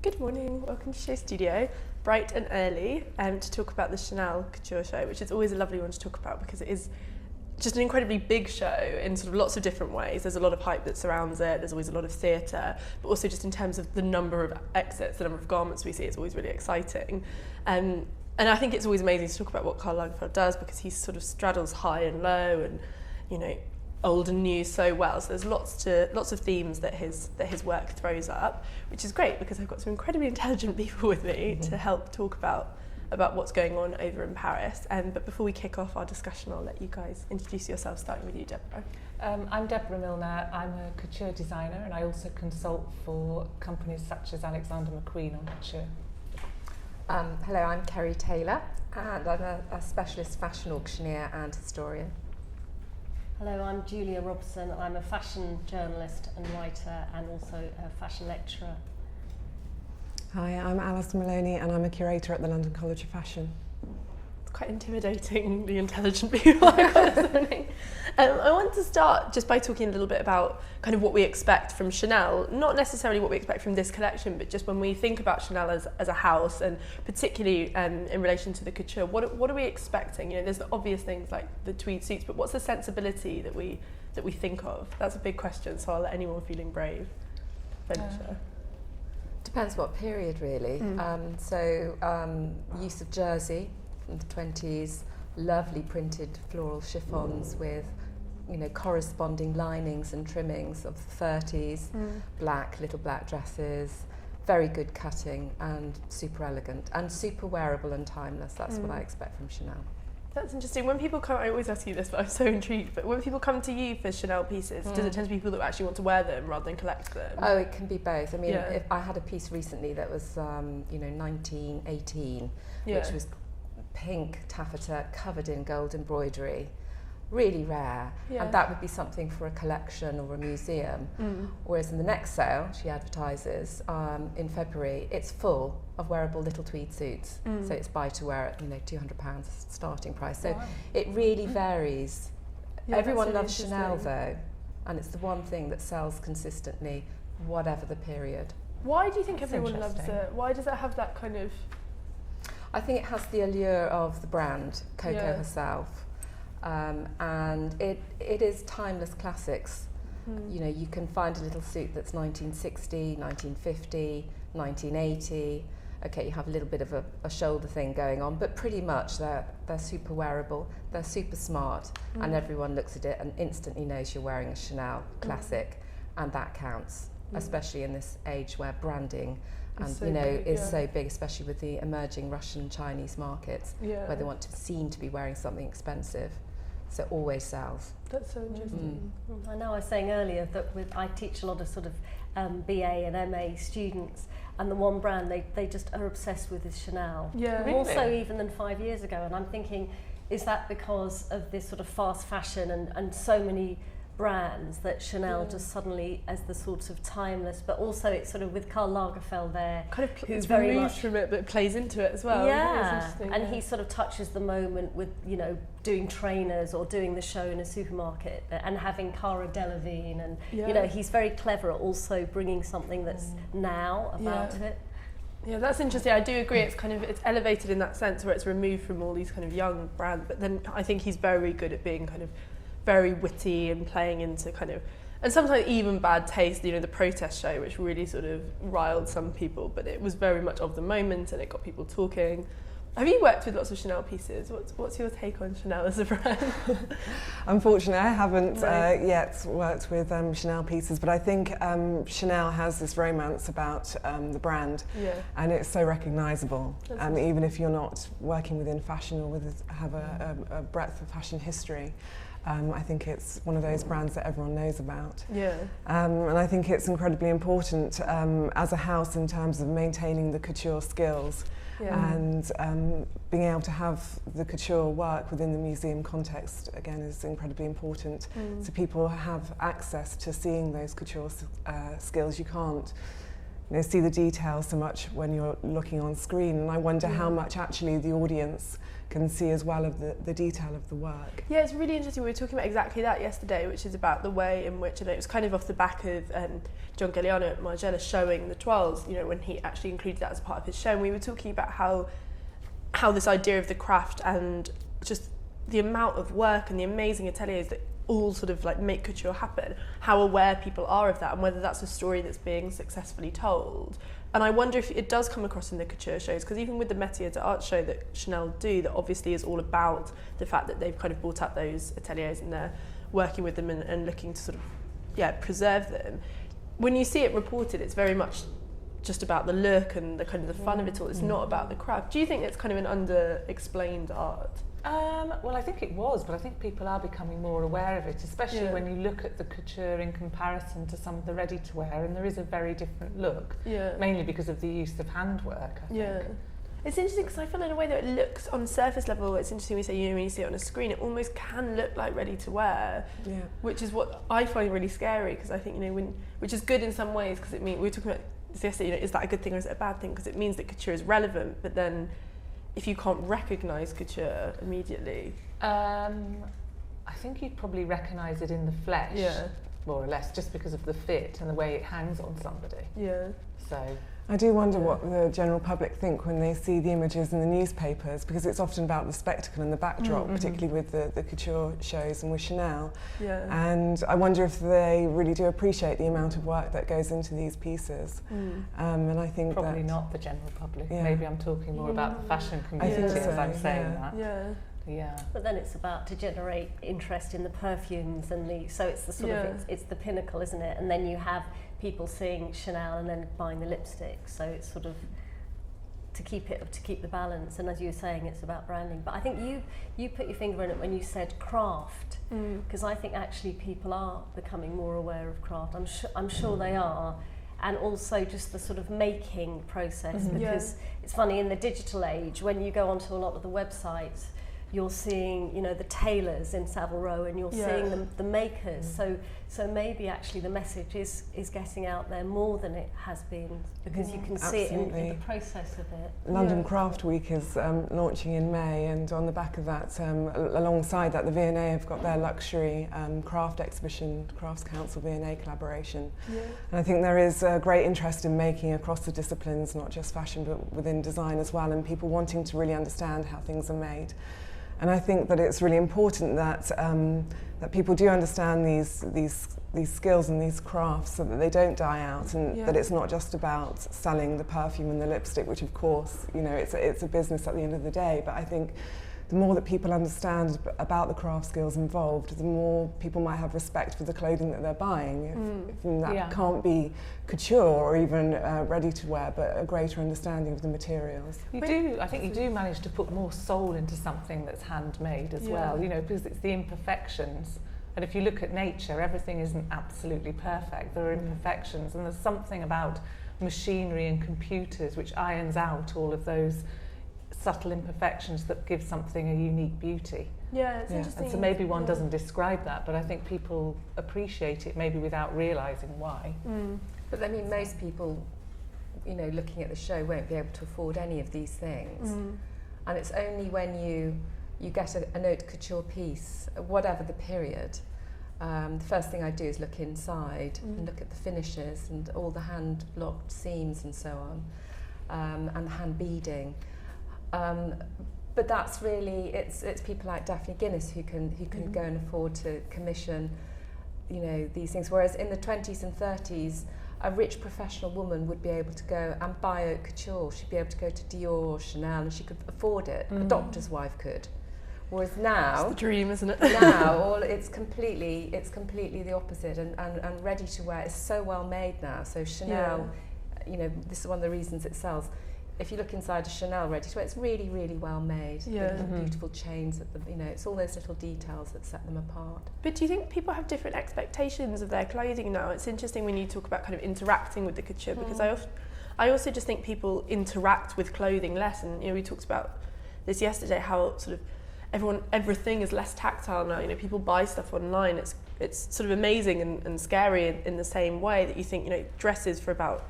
Good morning, welcome to Show Studio, bright and early, to talk about the Chanel Couture show, which is always a lovely one to talk about because it is just an incredibly big show in sort of lots of different ways. There's a lot of hype that surrounds it, there's always a lot of theatre, but also just in terms of the number of exits, the number of garments we see, it's always really exciting. And I think it's always amazing to talk about what Karl Lagerfeld does because he sort of straddles high and low and, you know, old and new so well. So there's lots of themes that his work throws up, which is great because I've got some incredibly intelligent people with me to help talk about what's going on over in Paris. But before we kick off our discussion, I'll let you guys introduce yourselves, starting with you, Deborah. I'm Deborah Milner. I'm a couture designer and I also consult for companies such as Alexander McQueen on couture. Hello, I'm Kerry Taylor and I'm a specialist fashion auctioneer and historian. Hello, I'm Julia Robson. I'm a fashion journalist and writer and also a fashion lecturer. Hi, I'm Alison Moloney and I'm a curator at the London College of Fashion. It's quite intimidating, the intelligent people I've got this morning. I want to start just by talking a little bit about kind of what we expect from Chanel, not necessarily what we expect from this collection, but just when we think about Chanel as a house, and particularly in relation to the couture, what are we expecting? You know, there's the obvious things like the tweed suits, but what's the sensibility that we think of? That's a big question, so I'll let anyone feeling brave venture. Depends what period, really. Use of jersey from the 20s, lovely printed floral chiffons with, you know, corresponding linings and trimmings of the 30s, little black dresses, very good cutting and super elegant and super wearable and timeless. That's what I expect from Chanel. That's interesting. When people come, I always ask you this, but I'm so intrigued, but when people come to you for Chanel pieces, does it tend to be people that actually want to wear them rather than collect them? Oh, it can be both. I mean, if I had a piece recently that was, 1918, which was pink taffeta covered in gold embroidery, really rare, and that would be something for a collection or a museum. Whereas in the next sale, she advertises in February, it's full of wearable little tweed suits. So it's buy to wear at £200 starting price. So it really varies. Everyone loves Chanel though, and it's the one thing that sells consistently, whatever the period. Why do you think everyone loves it? Why does it have that kind of? I think it has the allure of the brand, Coco herself. And it is timeless classics. You know, you can find a little suit that's 1960, 1950, 1980. Okay, you have a little bit of a shoulder thing going on, but pretty much they're super wearable, they're super smart, and everyone looks at it and instantly knows you're wearing a Chanel classic, and that counts, especially in this age where branding and is so big, especially with the emerging Russian and Chinese markets, where they want to seem to be wearing something expensive. So it always sells. That's so interesting. I know I was saying earlier that I teach a lot of sort of BA and MA students, and the one brand they just are obsessed with is Chanel. More so even than 5 years ago. And I'm thinking, is that because of this sort of fast fashion and so many brands that Chanel just suddenly as the sort of timeless, but also it's sort of with Karl Lagerfeld there, kind of who's very very much much from it, but plays into it as well. And he sort of touches the moment with, you know, doing trainers or doing the show in a supermarket and having Cara Delevingne, and you know, he's very clever at also bringing something that's now about it. Yeah, that's interesting. I do agree. It's elevated in that sense where it's removed from all these kind of young brands, but then I think he's very good at being kind of very witty and playing into kind of, and sometimes even bad taste, you know, the protest show, which really sort of riled some people, but it was very much of the moment and it got people talking. Have you worked with lots of Chanel pieces? What's your take on Chanel as a brand? Unfortunately, I haven't yet worked with Chanel pieces, but I think Chanel has this romance about the brand, and it's so recognisable. Even if you're not working within fashion or have a breadth of fashion history. I think it's one of those brands that everyone knows about. And I think it's incredibly important as a house in terms of maintaining the couture skills and being able to have the couture work within the museum context, again, is incredibly important. So people have access to seeing those couture skills. You can't see the detail so much when you're looking on screen, and I wonder how much actually the audience can see as well of the detail of the work. Yeah, it's really interesting. We were talking about exactly that yesterday, which is about the way in which, and it was kind of off the back of John Galliano at Margiela showing the toiles, when he actually included that as part of his show. And we were talking about how this idea of the craft and just the amount of work and the amazing ateliers that all sort of like make couture happen, how aware people are of that, and whether that's a story that's being successfully told. And I wonder if it does come across in the couture shows, because even with the Métiers d'Art show that Chanel do, that obviously is all about the fact that they've kind of brought up those ateliers and they're working with them and looking to sort of preserve them. When you see it reported, it's very much just about the look and the kind of the fun of it all. It's not about the craft. Do you think it's kind of an under-explained art? Well, I think it was, but I think people are becoming more aware of it, especially when you look at the couture in comparison to some of the ready-to-wear, and there is a very different look, mainly because of the use of handwork, I think. It's interesting because I feel in a way that it looks on surface level, it's interesting when you see it on a screen, it almost can look like ready-to-wear, which is what I find really scary, because I think, which is good in some ways, because it means, we were talking about this yesterday, is that a good thing or is it a bad thing? Because it means that couture is relevant, but then if you can't recognise couture immediately? I think you'd probably recognise it in the flesh, more or less, just because of the fit and the way it hangs on somebody. So I do wonder what the general public think when they see the images in the newspapers, because it's often about the spectacle and the backdrop, particularly with the couture shows and with Chanel. And I wonder if they really do appreciate the amount of work that goes into these pieces. And I think probably not the general public. Maybe I'm talking more about the fashion community as I'm saying that. But then it's about to generate interest in the perfumes and so it's the sort of it's the pinnacle, isn't it? And then you have people seeing Chanel and then buying the lipstick. So it's sort of to keep the balance. And as you were saying, it's about branding. But I think you put your finger on it when you said craft, because I think actually people are becoming more aware of craft. I'm sure they are. And also just the sort of making process, because it's funny, in the digital age, when you go onto a lot of the websites, you're seeing, the tailors in Savile Row, and you're seeing the makers. So maybe actually the message is getting out there more than it has been, because you can see it in the process of it. London Craft Week is launching in May, and on the back of that, alongside that, the V&A have got their luxury craft exhibition, Crafts Council V&A collaboration. And I think there is a great interest in making across the disciplines, not just fashion, but within design as well, and people wanting to really understand how things are made. And I think that it's really important that that people do understand these skills and these crafts, so that they don't die out, and that it's not just about selling the perfume and the lipstick, which of course, it's a business at the end of the day. But I think the more that people understand about the craft skills involved, the more people might have respect for the clothing that they're buying. If that can't be couture or even ready to wear, but a greater understanding of the materials. I think you do manage to put more soul into something that's handmade as well, because it's the imperfections. And if you look at nature, everything isn't absolutely perfect. There are imperfections, and there's something about machinery and computers which irons out all of those subtle imperfections that give something a unique beauty. It's interesting. And so maybe one doesn't describe that, but I think people appreciate it maybe without realising why. But I mean, most people, looking at the show won't be able to afford any of these things. And it's only when you get a haute couture piece, whatever the period, the first thing I do is look inside and look at the finishes and all the hand-blocked seams and so on, and the hand beading. But that's really, it's people like Daphne Guinness who can go and afford to commission, these things. Whereas in the 20s and 30s, a rich professional woman would be able to go and buy haute couture. She'd be able to go to Dior or Chanel, and she could afford it. A doctor's wife could. Whereas now, it's the dream, isn't it? Now it's completely the opposite, and ready to wear is so well made now. So Chanel, this is one of the reasons it sells. If you look inside a Chanel ready-to-wear, it's really, really well made. The beautiful chains, it's all those little details that set them apart. But do you think people have different expectations of their clothing now? It's interesting when you talk about kind of interacting with the couture, because I also just think people interact with clothing less. And we talked about this yesterday, how sort of everything is less tactile now. People buy stuff online. It's sort of amazing and scary in the same way that you think, dresses for about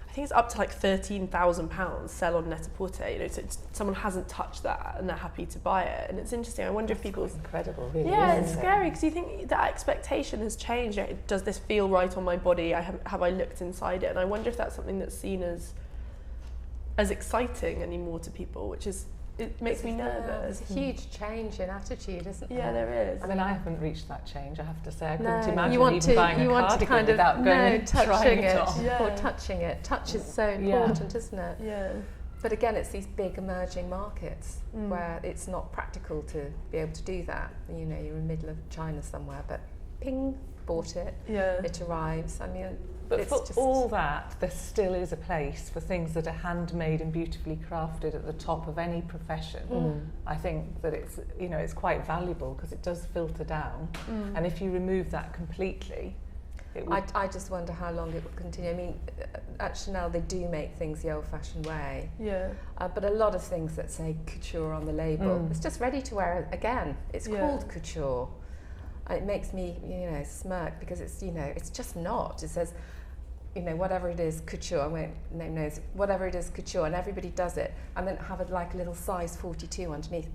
I think it's up to like £13,000 sell on Net-a-Porter. You know, so someone hasn't touched that and they're happy to buy it. And it's interesting. I wonder if people's incredible, really. Yeah, it's scary because you think that expectation has changed. Does this feel right on my body? Have I looked inside it? And I wonder if that's something that's seen as exciting anymore to people, which is. It makes me nervous. There's a huge change in attitude, isn't there? Yeah, there is. I mean, I haven't reached that change, I have to say. I couldn't imagine you want even buying a cardigan kind of, without going and trying it on. Or touching it. Touch is so important, isn't it? Yeah. But again, it's these big emerging markets where it's not practical to be able to do that. You know, you're in the middle of China somewhere, but ping, bought it, it arrives. I mean, but for all that, there still is a place for things that are handmade and beautifully crafted at the top of any profession. I think that it's, you know, it's quite valuable because it does filter down. And if you remove that completely, it would... I just wonder how long it will continue. I mean, at Chanel, they do make things the old-fashioned way. Yeah. But a lot of things that say couture on the label, it's just ready to wear again. It's called couture. It makes me, you know, smirk because it's, you know, it's just not. It says, you know, whatever it is, couture, I won't name names, whatever it is, couture, and everybody does it, and then have it like a little size 42 underneath.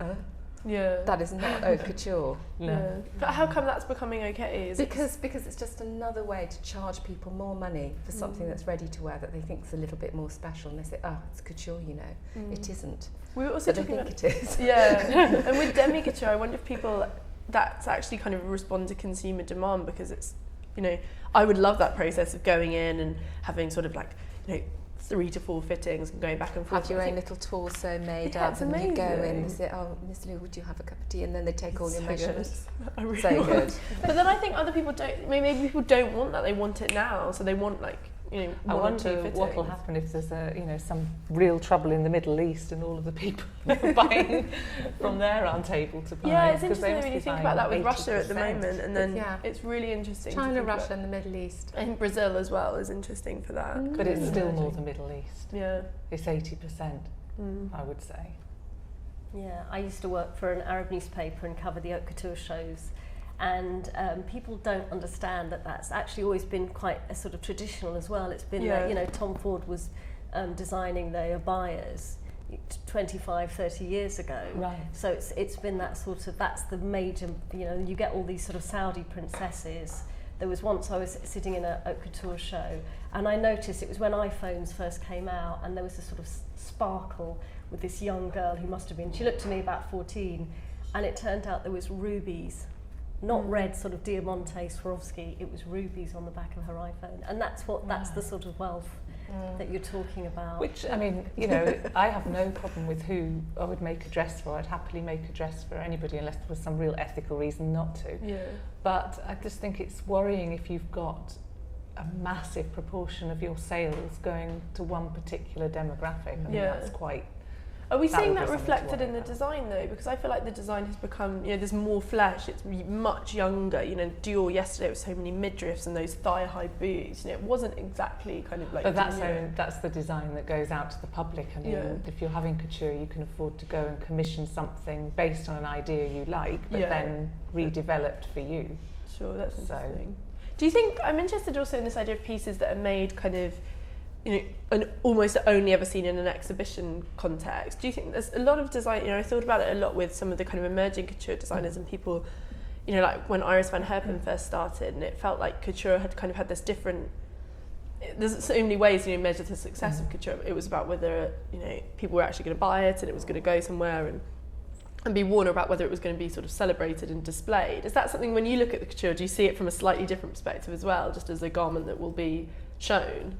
Yeah. That is not haute couture. No. Yeah. But how come that's becoming okay? Because it's just another way to charge people more money for something that's ready to wear that they think is a little bit more special, and they say, it's couture, you know. It isn't. We were also but talking I think about it is. Yeah. And with demi-couture, I wonder if people, that's actually kind of respond to consumer demand, because it's, you know, I would love that process of going in and having sort of like, you know, 3 to 4 fittings and going back and forth. Have your own little torso made up, and you go in and say, Miss Lou, would you have a cup of tea? And then they take all your measurements. Really so good. But then I think other people don't, maybe people don't want that, they want it now, so they want like, you know, I wonder what will happen if there's some real trouble in the Middle East and all of the people buying from there aren't able to buy. Yeah, it's interesting to really think about that with Russia at the moment, and then it's really interesting. China, Russia and the Middle East. I think Brazil as well is interesting for that. But it's still more the Middle East. Yeah. It's 80%, I would say. Yeah, I used to work for an Arab newspaper and cover the Haute Couture shows. And people don't understand that that's actually always been quite a sort of traditional as well. It's been that, you know, Tom Ford was designing their abayas 25, 30 years ago. Right. So it's been that sort of, that's the major, you know, you get all these sort of Saudi princesses. There was once I was sitting in a Haute Couture show, and I noticed it was when iPhones first came out, and there was a sort of sparkle with this young girl who must have been, she looked to me about 14, and it turned out there was rubies. Not red sort of Diamante Swarovski, it was rubies on the back of her iPhone. And that's the sort of wealth that you're talking about. Which, I mean, you know, I have no problem with who I would make a dress for. I'd happily make a dress for anybody unless there was some real ethical reason not to. Yeah. But I just think it's worrying if you've got a massive proportion of your sales going to one particular demographic. I mean, that's quite... Are we seeing that reflected in the design though? Because I feel like the design has become, you know, there's more flesh, it's much younger. You know, Dior yesterday was so many midriffs and those thigh-high boots. You know, it wasn't exactly kind of like... But that's the design that goes out to the public. I mean, if you're having couture, you can afford to go and commission something based on an idea you like, but then redeveloped for you. Sure, that's interesting. Do you think, I'm interested also in this idea of pieces that are made kind of, you know, and almost only ever seen in an exhibition context. Do you think there's a lot of design, you know, I thought about it a lot with some of the kind of emerging couture designers and people, you know, like when Iris van Herpen first started, and it felt like couture had kind of had this different, there's so many ways, you know, measure the success of couture. It was about whether, you know, people were actually going to buy it and it was going to go somewhere and be worn, or about whether it was going to be sort of celebrated and displayed. Is that something, when you look at the couture, do you see it from a slightly different perspective as well, just as a garment that will be shown?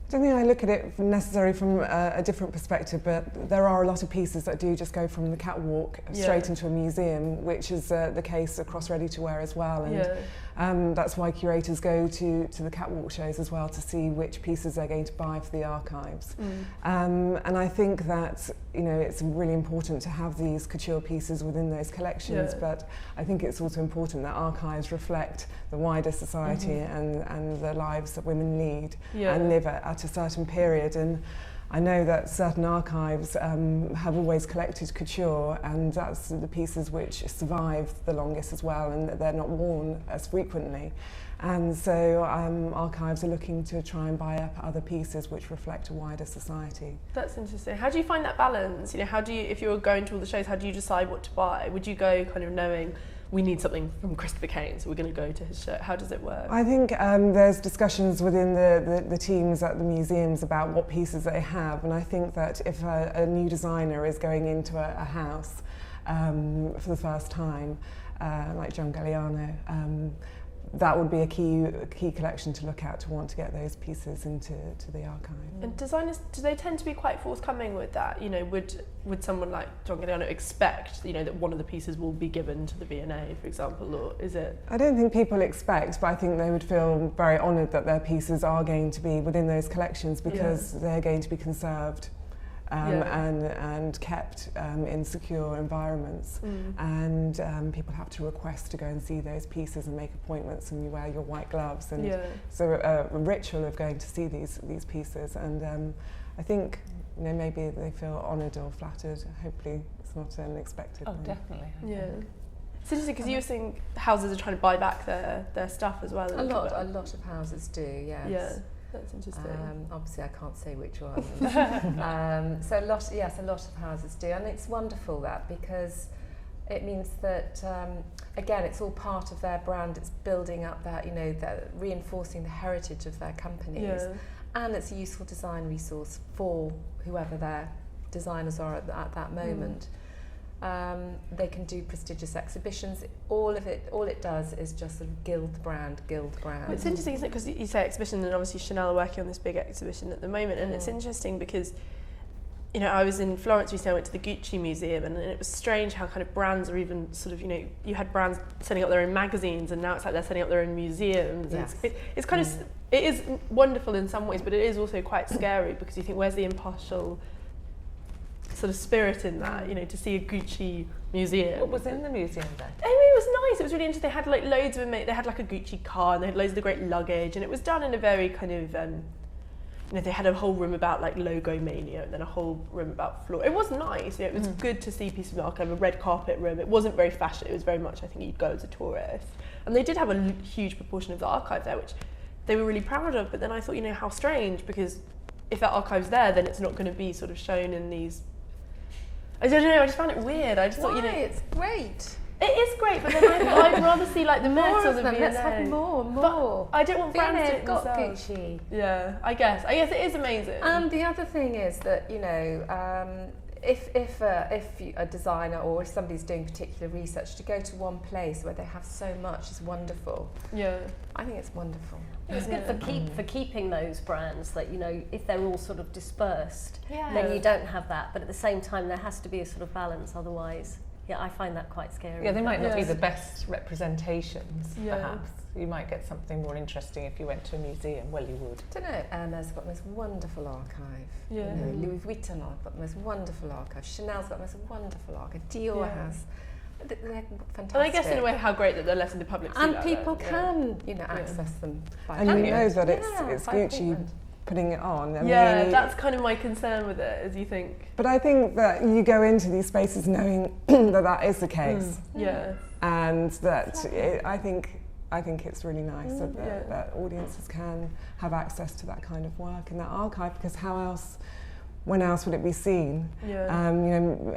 I don't think I look at it necessarily from a different perspective, but there are a lot of pieces that do just go from the catwalk straight into a museum, which is the case across ready-to-wear as well. And that's why curators go to the catwalk shows as well, to see which pieces they're going to buy for the archives. And I think that, you know, it's really important to have these couture pieces within those collections, but I think it's also important that archives reflect the wider society and the lives that women lead and live at a certain period. And I know that certain archives have always collected couture, and that's the pieces which survive the longest as well, and they're not worn as frequently. And so archives are looking to try and buy up other pieces which reflect a wider society. That's interesting. How do you find that balance? You know, how do you, if you're going to all the shows, how do you decide what to buy? Would you go kind of knowing we need something from Christopher Kane, so we're going to go to his show? How does it work? I think there's discussions within the teams at the museums about what pieces they have, and I think that if a new designer is going into a house for the first time, like John Galliano, that would be a key collection to look at, to want to get those pieces into the archive. And designers, do they tend to be quite forthcoming with that? You know, would someone like John Galliano expect, you know, that one of the pieces will be given to the V&A, for example, or is it? I don't think people expect, but I think they would feel very honoured that their pieces are going to be within those collections, because they're going to be conserved. And kept in secure environments, and people have to request to go and see those pieces and make appointments, and you wear your white gloves, and so a ritual of going to see these pieces, and I think, you know, maybe they feel honoured or flattered. Hopefully it's not an unexpected thing. Definitely. Yeah. It's interesting because you were saying houses are trying to buy back their stuff as well. A lot of houses do, yes. Yeah. That's interesting. Obviously, I can't say which one. So a lot of houses do, and it's wonderful that, because it means that again, it's all part of their brand. It's building up that, you know, that reinforcing the heritage of their companies, and it's a useful design resource for whoever their designers are at that moment. They can do prestigious exhibitions. All it does is just sort of gild the brand. Well, it's interesting, isn't it? Because you say exhibition, and obviously Chanel are working on this big exhibition at the moment, and it's interesting because, you know, I was in Florence recently. I went to the Gucci Museum, and it was strange how kind of brands are even sort of, you know, you had brands setting up their own magazines, and now it's like they're setting up their own museums. Yes. It's kind of, it is wonderful in some ways, but it is also quite scary, because you think, where's the impartial sort of spirit in that, you know, to see a Gucci museum. What was in the museum then? I mean, it was nice. It was really interesting. They had like loads of they had like a Gucci car, and they had loads of the great luggage, and it was done in a very kind of, you know, they had a whole room about like logo mania, and then a whole room about floor. It was nice. You know, it was good to see pieces of the archive, a red carpet room. It wasn't very fashion. It was very much, I think, you'd go as a tourist. And they did have a huge proportion of the archive there, which they were really proud of. But then I thought, you know, how strange, because if that archive's there, then it's not going to be sort of shown in these. I don't know, I just found it weird. I just thought, you know... It's great. It is great, but then I thought I'd rather see like the Met or the V&A. Let's have more. But I don't want brands to got Gucci. Yeah, I guess it is amazing. And the other thing is that, you know, if a designer or if somebody's doing particular research, to go to one place where they have so much is wonderful. Yeah. I think it's wonderful. It's good for keeping those brands, that, you know, if they're all sort of dispersed, then you don't have that. But at the same time, there has to be a sort of balance, otherwise, I find that quite scary. Yeah, they might not be the best representations, perhaps. You might get something more interesting if you went to a museum. Well, you would. I don't know, Hermès got the most wonderful archive. Yeah. You know, Louis Vuitton got the most wonderful archive. Chanel's got the most wonderful archive. Dior has. They're fantastic. And I guess in a way how great that they're letting the public see and that. And people can, you know, access them. And you know that it's Gucci putting it on. I mean, that's kind of my concern with it, as you think. But I think that you go into these spaces knowing that is the case. And that I think it's really nice that audiences can have access to that kind of work in that archive, because when else would it be seen? You know,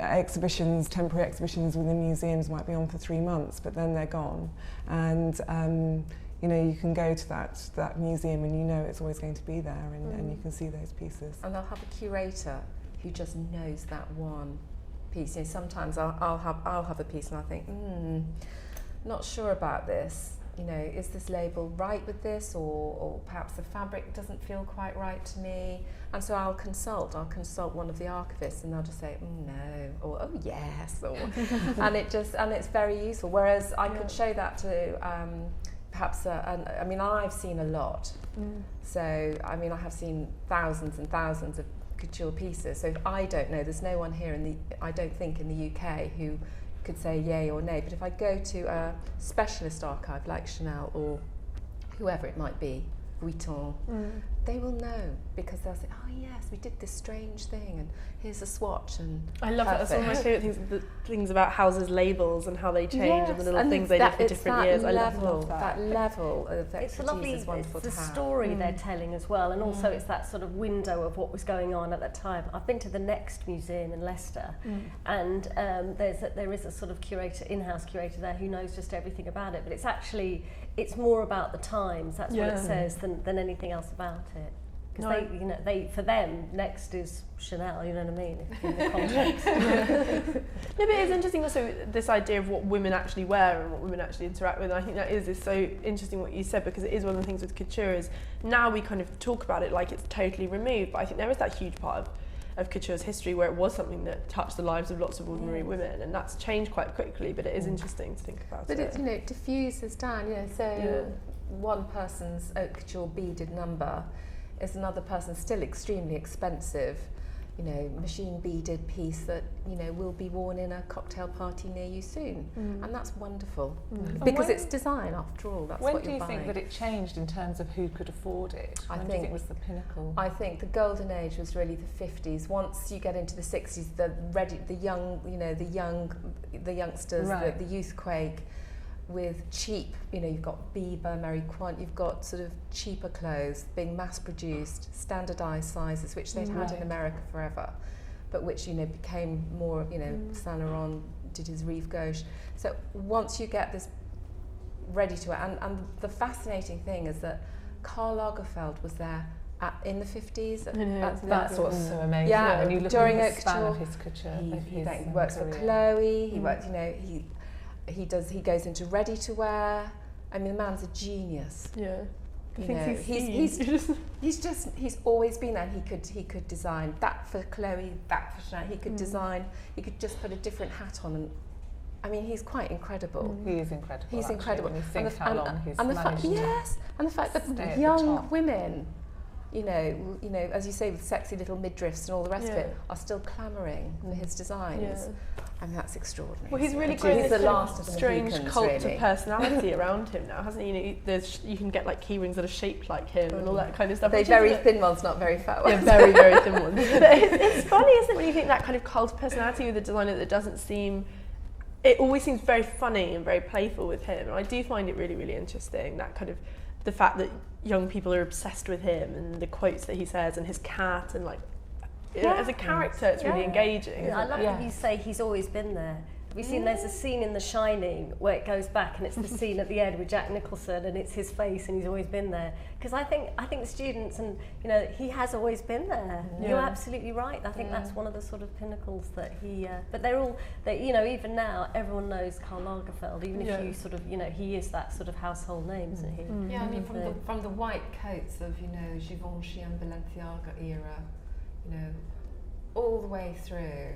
temporary exhibitions within museums might be on for 3 months, but then they're gone. And you know, you can go to that museum and you know it's always going to be there, and you can see those pieces. And they'll have a curator who just knows that one piece. You know, sometimes I'll have a piece and I think, not sure about this. You know, is this label right with this, or perhaps the fabric doesn't feel quite right to me, and so I'll consult one of the archivists, and they'll just say no, or oh yes, or and it's very useful. Whereas I could show that to perhaps I mean, I've seen a lot, so I mean, I have seen thousands and thousands of couture pieces. So if I don't know, there's no one here I don't think in the UK who could say yay or nay. But if I go to a specialist archive like Chanel or whoever it might be, Vuitton, they will know, because they'll say, oh yes, we did this strange thing, and here's a swatch. And I love that. That's one of my favourite things about houses' labels and how they change, and the little things they do for different years. I love that. That level of expertise is wonderful to have. It's the story they're telling as well, and also it's that sort of window of what was going on at that time. I've been to the Next Museum in Leicester, and there is a sort of curator, in-house curator there, who knows just everything about it, but it's more about the times, that's what it says, than anything else about it. Because they, for them, Next is Chanel, you know what I mean, in the context. No, but it's interesting also this idea of what women actually wear and what women actually interact with. And I think that is so interesting what you said, because it is one of the things with couture is now we kind of talk about it like it's totally removed, but I think there is that huge part of couture's history where it was something that touched the lives of lots of ordinary women, and that's changed quite quickly, but it is interesting to think about. But it, it diffuses down, one person's haute couture beaded number is another person's still extremely expensive, machine beaded piece that, will be worn in a cocktail party near you soon. And that's wonderful. Because it's design, after all, that's what you're buying. When do you think that it changed in terms of who could afford it? When do you think it was the pinnacle? I think the golden age was really the 50s. Once you get into the 60s, the youngsters, the youthquake, with cheap, you've got Bieber, Mary Quant, you've got sort of cheaper clothes being mass-produced, standardised sizes, which they'd had in America forever, but which, became more, Saint Laurent did his Rive Gauche. So once you get this ready to wear, and the fascinating thing is that Karl Lagerfeld was there in the 50s. That's what's so amazing. Yeah, and you look during at the span of his couture. He works for Chloe, he works, he goes into ready to wear. I mean, the man's a genius. Yeah. He's always been there. He could design that for Chloe, that for Chanel. He could design. He could just put a different hat on, and I mean, he's quite incredible. He is incredible. He's incredible. When you think how long he's managed and the fact that young women, as you say, with sexy little midriffs and all the rest of it, are still clamouring for his designs. Yeah. I mean, that's extraordinary. Well, he's really grown this strange cult of personality around him now, hasn't he? You can get like key rings that are shaped like him and all that kind of stuff. They're very thin ones, not very fat ones. Yeah, very, very thin ones. But it's funny, isn't it, when you think that kind of cult of personality with a designer that doesn't seem... It always seems very funny and very playful with him. And I do find it really, really interesting, that kind of... The fact that young people are obsessed with him and the quotes that he says and his cat and like... as a character, it's really engaging. I love that you say he's always been there. Have you seen, there's a scene in The Shining where it goes back and it's the scene at the end with Jack Nicholson and it's his face and he's always been there. Because I think the students and, he has always been there. Yeah. You're absolutely right. I think that's one of the sort of pinnacles that he, but they're all, even now, everyone knows Karl Lagerfeld, even if you sort of, he is that sort of household name, isn't he? Yeah, I mean, from the white coats of, Givenchy and Balenciaga era, all the way through.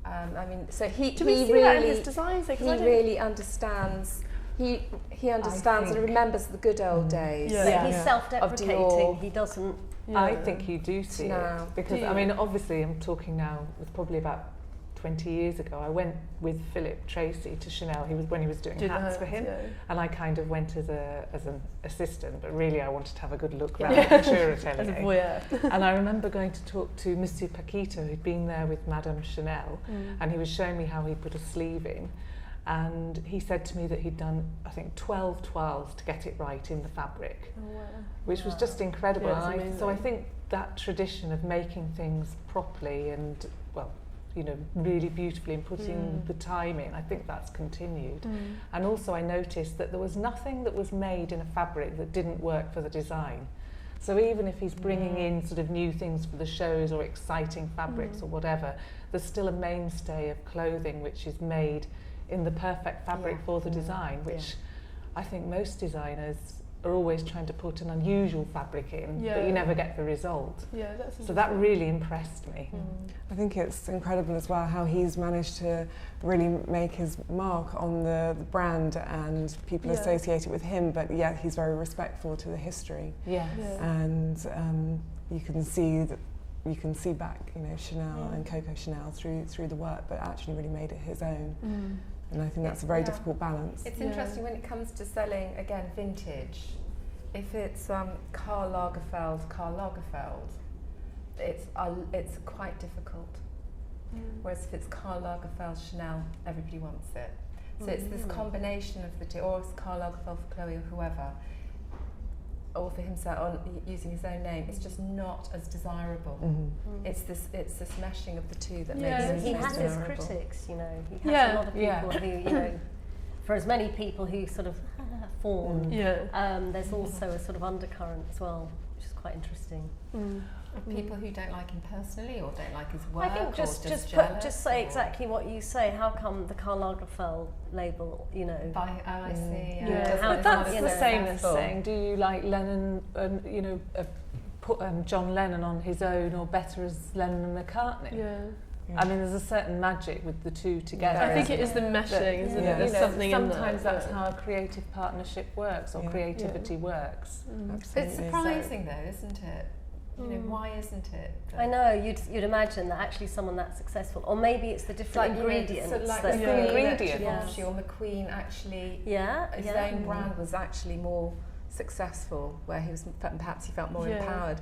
I mean, so he really, his designs, he really understands. He understands and remembers the good old days. Yeah. He's self-deprecating. He doesn't. Yeah. I think you do see it because I mean, obviously, I'm talking now. It's probably about 20 years ago. I went with Philip Tracy to Chanel. When he was doing hats for him, and I kind of went as an assistant, but really I wanted to have a good look around the couture atelier. As a voyeur. And I remember going to talk to Monsieur Paquito, who'd been there with Madame Chanel, and he was showing me how he put a sleeve in, and he said to me that he'd done, I think, 12 toiles to get it right in the fabric, which was just incredible. And so I think that tradition of making things properly and, well, really beautifully and putting the time in, I think that's continued. And also I noticed that there was nothing that was made in a fabric that didn't work for the design. So even if he's bringing in sort of new things for the shows or exciting fabrics or whatever, there's still a mainstay of clothing which is made in the perfect fabric for the design, which I think most designers are always trying to put an unusual fabric in, but you never get the result. Yeah, so that really impressed me. I think it's incredible as well how he's managed to really make his mark on the brand and people associate it with him, but yet he's very respectful to the history. And you can see back, Chanel and Coco Chanel through the work, but actually really made it his own. And I think that's a very difficult balance. It's interesting when it comes to selling, again, vintage. if it's Karl Lagerfeld, it's quite difficult. Whereas if it's Karl Lagerfeld, Chanel, everybody wants it. So it's this combination of the two, or it's Karl Lagerfeld for Chloe or whoever, or for himself, or using his own name, it's just not as desirable. It's this meshing of the two that makes it he has his critics, you know. He has a lot of people who, you know, for as many people who sort of fawn, there's also a sort of undercurrent as well, which is quite interesting. People who don't like him personally or don't like his work. I think just say exactly what you say. How come the Karl Lagerfeld label, you know? I see. But that's the same as saying, do you like Lennon and, you know, put John Lennon on his own or better as Lennon and McCartney? I mean, there's a certain magic with the two together. I think it is the meshing, isn't it? There's something in there. Sometimes that's how a creative partnership works, or creativity works. It's surprising though, isn't it? You know, why isn't it? I know, you'd imagine that actually someone that successful, or maybe it's the different ingredients. Like that Givenchy or McQueen actually, his own brand was actually more successful, where he was perhaps he felt more empowered.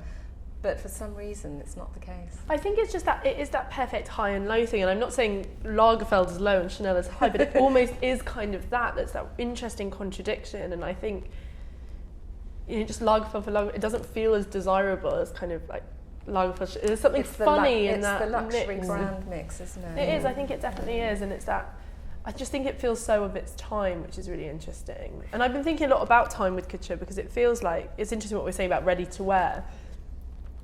But for some reason, it's not the case. I think it's just that it is that perfect high and low thing, and I'm not saying Lagerfeld is low and Chanel is high, but it almost is kind of that's that interesting contradiction. And I think, you know, just Lagerfeld for Lagerfeld, it doesn't feel as desirable as kind of like Lagerfeld. There's something funny in that mix. It's the luxury brand mix, isn't it? It is. I think it definitely is, and it's that. I just think it feels so of its time, which is really interesting. And I've been thinking a lot about time with couture, because it feels like it's interesting what we're saying about ready to wear.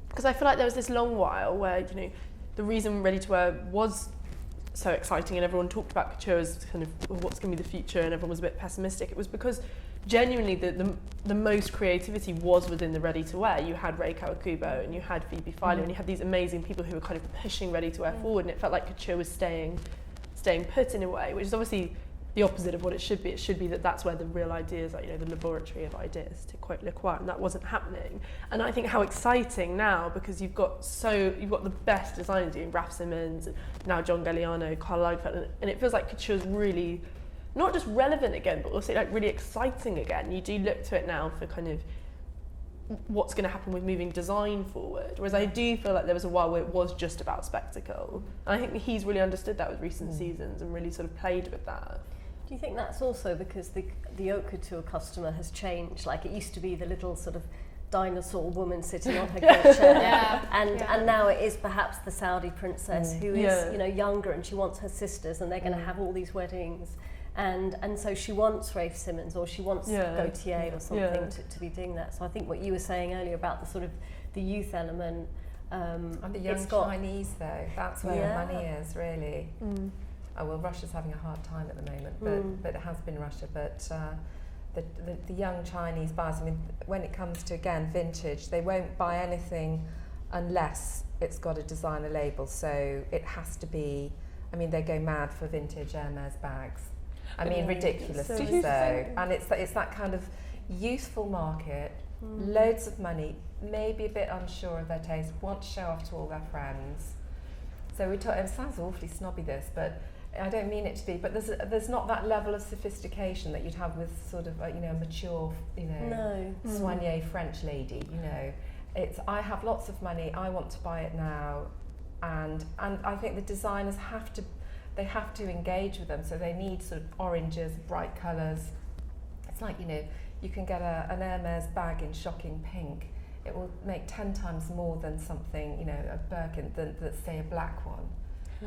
Because I feel like there was this long while where, you know, the reason ready to wear was so exciting and everyone talked about couture as kind of what's going to be the future, and everyone was a bit pessimistic. It was because genuinely the most creativity was within the ready to wear. You had Rei Kawakubo and you had Phoebe Philo and you had these amazing people who were kind of pushing ready to wear forward, and it felt like couture was staying put in a way, which is obviously the opposite of what it should be. It should be that that's where the real ideas are, you know, the laboratory of ideas, to quote Lecoir, and that wasn't happening. And I think how exciting now, because you've got the best designers doing Raf Simons, and now John Galliano, Karl Lagerfeld, and it feels like couture's really not just relevant again, but also like really exciting again. You do look to it now for kind of what's going to happen with moving design forward, whereas I do feel like there was a while where it was just about spectacle, and I think he's really understood that with recent seasons and really sort of played with that. Do you think that's also because the Haute Couture customer has changed? Like, it used to be the little sort of dinosaur woman sitting on her gilt chair, and now it is perhaps the Saudi princess who is, you know, younger, and she wants her sisters, and they're going to have all these weddings, and so she wants Raf Simons, or she wants Gaultier or something to be doing that. So I think what you were saying earlier about the sort of the youth element, and the young Chinese though, that's where the money is really. Oh, well, Russia's having a hard time at the moment, but it has been Russia. But the young Chinese buyers, I mean, when it comes to, again, vintage, they won't buy anything unless it's got a designer label. So it has to be, I mean, they go mad for vintage Hermes bags. I mean, ridiculously so. And it's that kind of youthful market, loads of money, maybe a bit unsure of their taste, want to show off to all their friends. So it sounds awfully snobby, this, but I don't mean it to be, but there's not that level of sophistication that you'd have with sort of you know, a mature, you know, soignée French lady. You know, it's I have lots of money, I want to buy it now, and I think the designers have to engage with them, so they need sort of oranges, bright colours. It's like, you know, you can get an Hermes bag in shocking pink. It will make 10 times more than something, you know, a Birkin, than say a black one.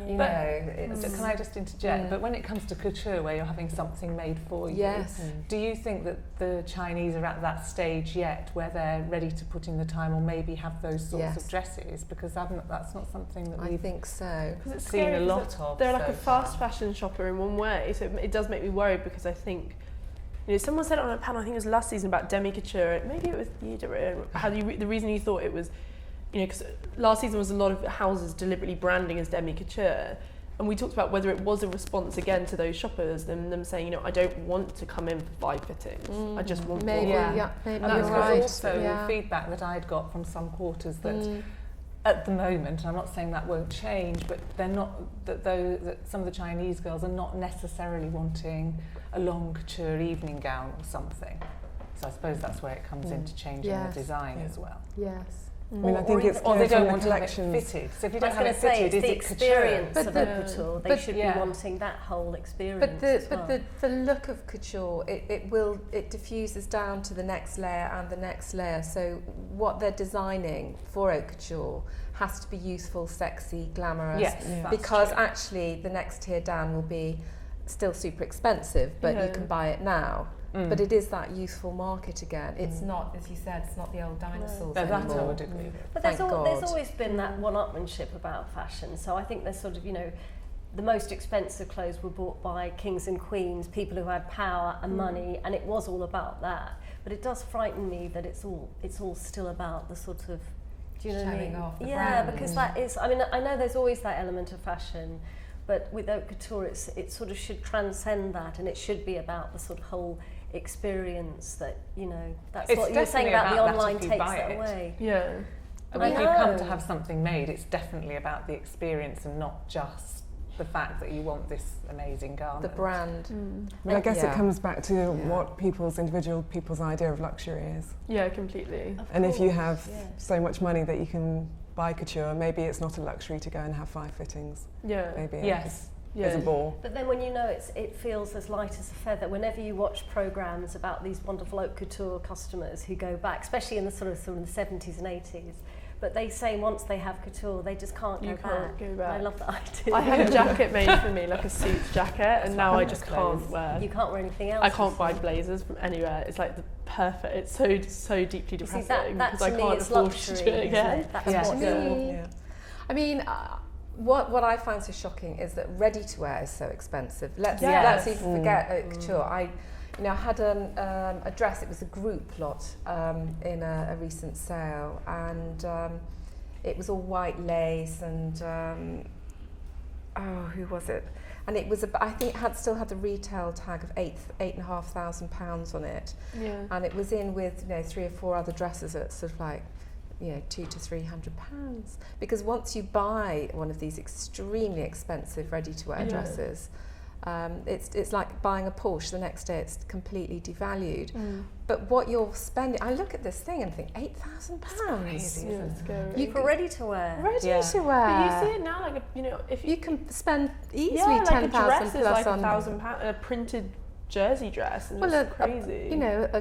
You know, can I just interject? But when it comes to couture, where you're having something made for you, do you think that the Chinese are at that stage yet where they're ready to put in the time, or maybe have those sorts of dresses? Because that's not something that I think so. Because it's seen a lot of. They're like a fast fashion shopper in one way, so it does make me worried, because I think, you know, someone said it on a panel, I think it was last season, about demi-couture, maybe it was you, Deborah, how the reason you thought it was, you know, because last season was a lot of houses deliberately branding as demi-couture, and we talked about whether it was a response again to those shoppers, and them saying, you know, I don't want to come in for 5 fittings, I just want maybe, more. Maybe and that's right. Also the feedback that I'd got from some quarters that at the moment, and I'm not saying that won't change, but they're not, that some of the Chinese girls are not necessarily wanting a long couture evening gown or something. So I suppose that's where it comes into changing the design as well. Yes. I mean, I think it's or they don't want the to have it collections. fitted. So if you don't have it say, fitted, is the it couture? experience of the couture. They should be wanting that whole experience. The look of couture, it diffuses down to the next layer and the next layer. So what they're designing for haute couture has to be youthful, sexy, glamorous. Yes, because actually the next tier down will be still super expensive, but you can buy it now. But it is that youthful market again. It's not, as you said, it's not the old dinosaurs anymore. That I would agree with. But there's always been that one-upmanship about fashion. So I think there's sort of, the most expensive clothes were bought by kings and queens, people who had power and money, and it was all about that. But it does frighten me that it's all still about the sort of, do you know what I mean? Showing off the brand. brand. Because that is, I mean, I know there's always that element of fashion, but with haute couture, it sort of should transcend that, and it should be about the sort of whole experience that, that's It's what you were saying about the online takes that away. Yeah. But if you come to have something made, it's definitely about the experience and not just the fact that you want this amazing garment. The brand. But I guess it comes back to what individual people's idea of luxury is. Yeah, completely. And if you have so much money that you can buy couture, maybe it's not a luxury to go and have 5 fittings. Yeah. Maybe Yes. As a ball. But then when it feels as light as a feather. Whenever you watch programmes about these wonderful haute couture customers who go back, especially in the sort of the 70s and 80s, but they say once they have couture, they just can't go back. I love that idea. I had a jacket made for me, like a suit jacket, and now I just can't wear. You can't wear anything else. I can't buy blazers from anywhere. It's like the perfect. It's so deeply depressing that because to I me can't is afford luxury, to do it again. isn't it? That's what I mean, what I find so shocking is that ready-to-wear is so expensive. Let's even forget haute couture. I had a dress. It was a group lot in a recent sale, and it was all white lace and who was it? And it was I think it still had the retail tag of £8,500 on it. Yeah. And it was in with 3 or 4 other dresses at sort of like £200 to £300, because once you buy one of these extremely expensive ready-to-wear dresses, it's like buying a Porsche. The next day it's completely devalued. But what you're spending, I look at this thing and think £8,000. Crazy, it's scary. You for ready-to-wear. Ready-to-wear. But you see it now, like if you can spend easily like £10,000 a dress is like on £1,000, a printed jersey dress, and it's crazy.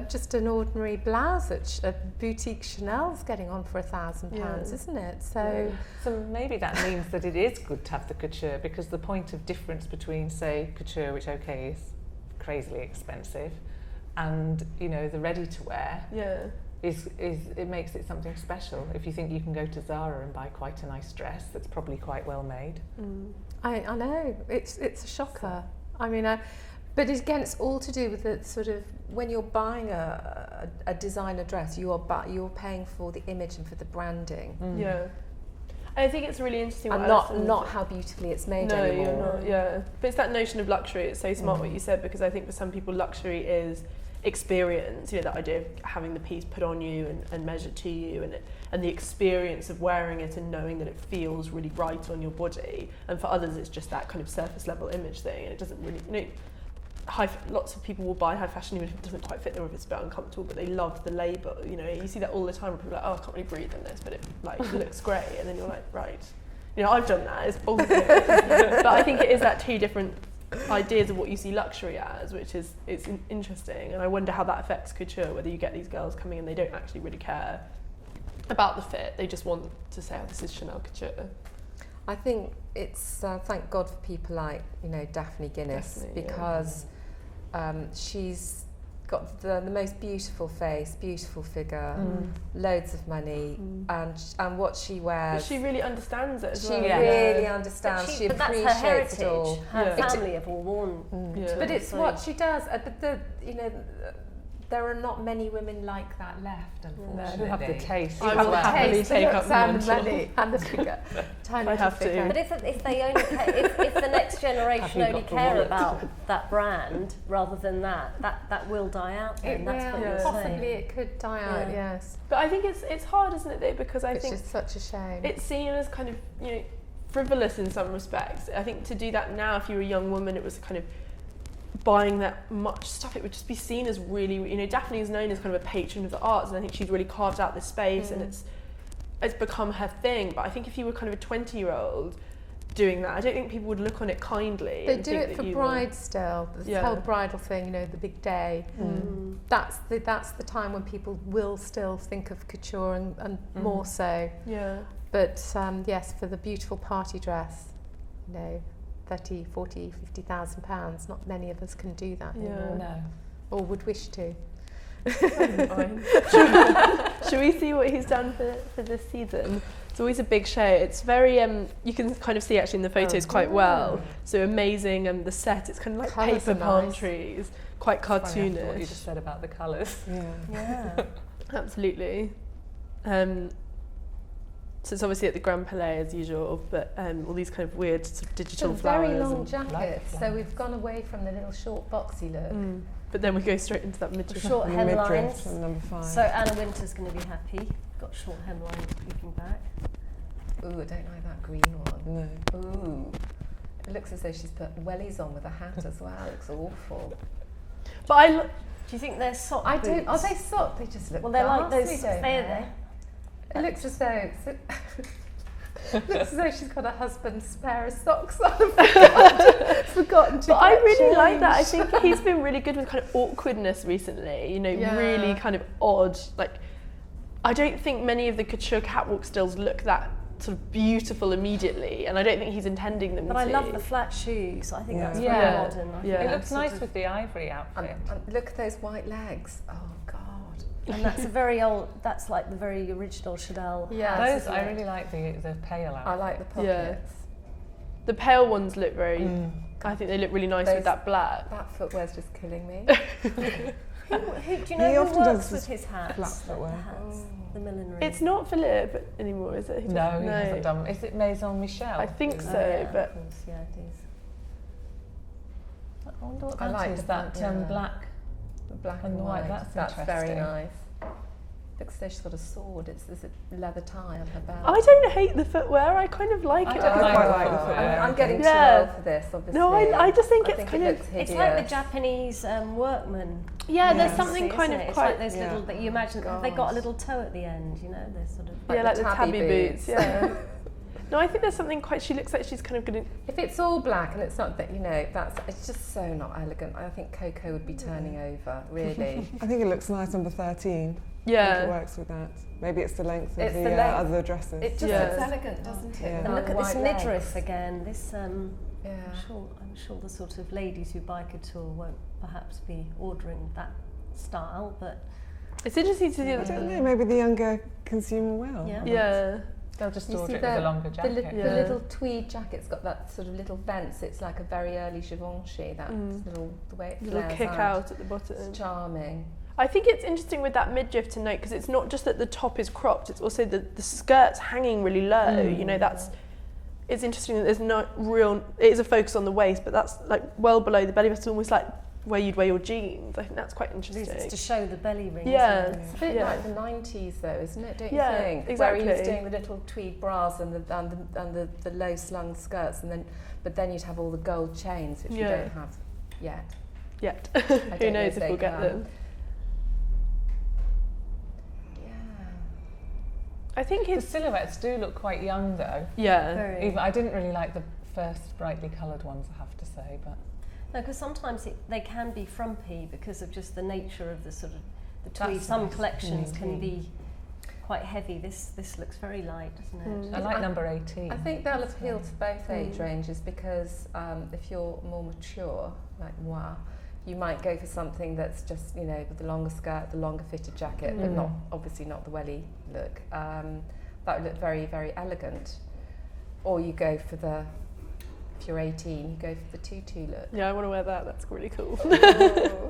Just an ordinary blouse at a boutique Chanel's getting on for £1,000, isn't it? So maybe that means that it is good to have the couture, because the point of difference between, say, couture, which is crazily expensive, and the ready to wear is it makes it something special. If you think you can go to Zara and buy quite a nice dress that's probably quite well made. I know, it's a shocker. I mean, but again, it's all to do with the sort of, when you're buying a designer dress, you're paying for the image and for the branding. Yeah. I think it's really interesting. And not how beautifully it's made anymore. You're not, yeah. But it's that notion of luxury. It's so smart what you said, because I think for some people luxury is experience, that idea of having the piece put on you and measured to you, and the experience of wearing it and knowing that it feels really right on your body. And for others, it's just that kind of surface level image thing, and it doesn't really, lots of people will buy high fashion even if it doesn't quite fit them or if it's a bit uncomfortable, but they love the label. You see that all the time where people are like, I can't really breathe in this, but it looks great, and then you're like, right. I've done that, it's bullshit. But I think it is that 2 different ideas of what you see luxury as, which is interesting, and I wonder how that affects couture, whether you get these girls coming and they don't actually really care about the fit, they just want to say, this is Chanel couture. I think it's thank God for people like Daphne Guinness, because she's got the most beautiful face, beautiful figure, loads of money, and what she wears. But she really understands it as well. She really understands. She but appreciates that's her heritage. it all. Her family have all worn. But it's what she does. But there are not many women like that left, unfortunately. Who have the taste. I will happily take up the money and the figure. I have to. But if they only if the next generation only care about that brand rather than that will die out. Then that's what you're possibly saying. it could die out. Yes. But I think it's hard, isn't it? Though, because I think it's just such a shame. It's seen as kind of frivolous in some respects. I think to do that now, if you were a young woman, it was kind of buying that much stuff, it would just be seen as really, you know, Daphne is known as kind of a patron of the arts, and I think she's really carved out this space, and it's become her thing. But I think if you were kind of a 20-year-old doing that, I don't think people would look on it kindly. They do it for brides still. This whole bridal thing, you know, the big day. That's the time when people will still think of couture and more so. Yeah. But yes, for the beautiful party dress, you know, 30, 40, 50,000 pounds. Not many of us can do that anymore. No. Or would wish to. Should we see what he's done for this season? It's always a big show. It's very, you can kind of see actually in the photos quite well. So amazing, and the set, it's kind of like Colours paper are palm nice. trees, quite cartoonish. What you just said about the colours. Yeah. Absolutely. So it's obviously at the Grand Palais as usual, but all these kind of weird sort of digital flowers. Very long and jackets, so we've gone away from the little short boxy look. But then we go straight into that midriff. Short hemlines. Number 5. So Anna Winter's going to be happy. Got short hemlines looking back. Ooh, I don't like that green one. No. Ooh. It looks as though she's put wellies on with a hat as well. It looks awful. But Do you think they're sock I boots? don't. Are they sock? They just look Well, they're like ghastly, those. don't They're It looks as though looks as though she's got her husband's pair of socks on. Forgotten to But I get really like that. I changed. think he's been really good with kind of awkwardness recently, you know, Yeah. really kind of odd. Like, I don't think many of the couture catwalk stills look that sort of beautiful immediately, and I don't think he's intending them But to. I love the flat shoes. I think that's very Yeah. modern. I Yeah. think It looks sort nice of- with the ivory outfit. And look at those white legs. Oh God. And that's a very old. That's like the very original Chanel. Yeah. hats, Those, isn't I it? really like the pale outfit. I like the Yeah. pockets. The pale ones look very. I think they look really nice Those- with that black. That footwear's just killing me. Who, do you He know often who does works with this his hats? black Like footwear. the hats, the millinery. It's not Philip anymore, is it? He No, doesn't- he hasn't done. Is it Maison Michel? I think so, Oh, yeah, but of course, yeah, it is. I wonder what I that like is, the that black, yeah. black. The black And and the white, white. that's very interesting. nice. Looks as though she's got a sword. There's a leather tie on her belt. I don't hate the footwear. I kind of like I it. don't I quite like like the the footwear. I'm getting too Yeah. old for this, obviously. No, I just think I it's think kind it of. looks hideous. It's like the Japanese workman. Yeah, there's fancy, something kind isn't of it? quite. It's like those little that you imagine. God. They got a little toe at the end, you know. They're sort of. Yeah, like the the tabby tabby boots. boots. Yeah. No, I think there's something quite. She looks like she's kind of going to. If it's all black and it's not that, you know, it's just so not elegant. I think Coco would be turning over, really. I think it looks nice number 13. I think it Yeah. works with that. Maybe it's the length of It's the, the length. other dresses. It just Yeah. looks elegant, doesn't it? Yeah. With And all look the at this white midriff legs. again. This Yeah. I'm sure the sort of ladies who buy couture won't perhaps be ordering that style, but It's interesting to see. I don't know, maybe the younger consumer will. Yeah. Yeah. They'll just You order see it with a longer jacket. the Yeah. little tweed jacket's got that sort of little vents. It's like a very early Givenchy, that little, the way it Little flares kick out at the bottom. It's charming. I think it's interesting with that midriff to note because it's not just that the top is cropped; it's also the skirt's hanging really low. You know, it's interesting that there's no real. It is a focus on the waist, but that's like well below the belly button, almost like where you'd wear your jeans. I think that's quite interesting. it's to show the belly ring. Yeah. isn't it? It's a bit Yeah. like the 90s though, isn't it? Don't Yeah, you think? exactly. Where he was doing the little tweed bras and the low slung skirts, but then you'd have all the gold chains, which we Yeah. don't have yet. Yet. I Who don't know knows if they we'll get can. them. Yeah. I think The it's silhouettes do look quite young though. yeah. Very. Even I didn't really like the first brightly coloured ones, I have to say, but No, because sometimes they can be frumpy because of just the nature of the sort of the That's tweed. Some nice. collections can be quite heavy. This looks very light, doesn't it? I like number 18. I think they'll appeal to both age ranges because if you're more mature, like moi, you might go for something that's just, you know, with the longer skirt, the longer fitted jacket, but not obviously not the welly look. That would look very, very elegant. Or you go for if you're 18, you go for the tutu look. Yeah, I want to wear that. That's really cool.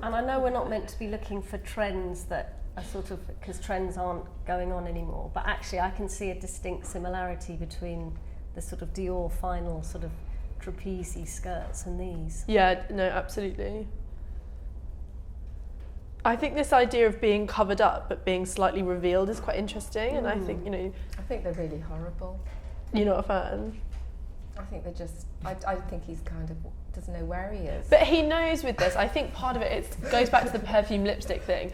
And I know we're not meant to be looking for trends that are sort of, because trends aren't going on anymore, but actually I can see a distinct similarity between the sort of Dior final sort of trapeze skirts and these. Yeah, no, absolutely. I think this idea of being covered up but being slightly revealed is quite interesting, and I think, you know, I think they're really horrible. you're not a fan. I think they're just, I think he's kind of doesn't know where he is. But he knows with this. I think part of it goes back to the perfume lipstick thing.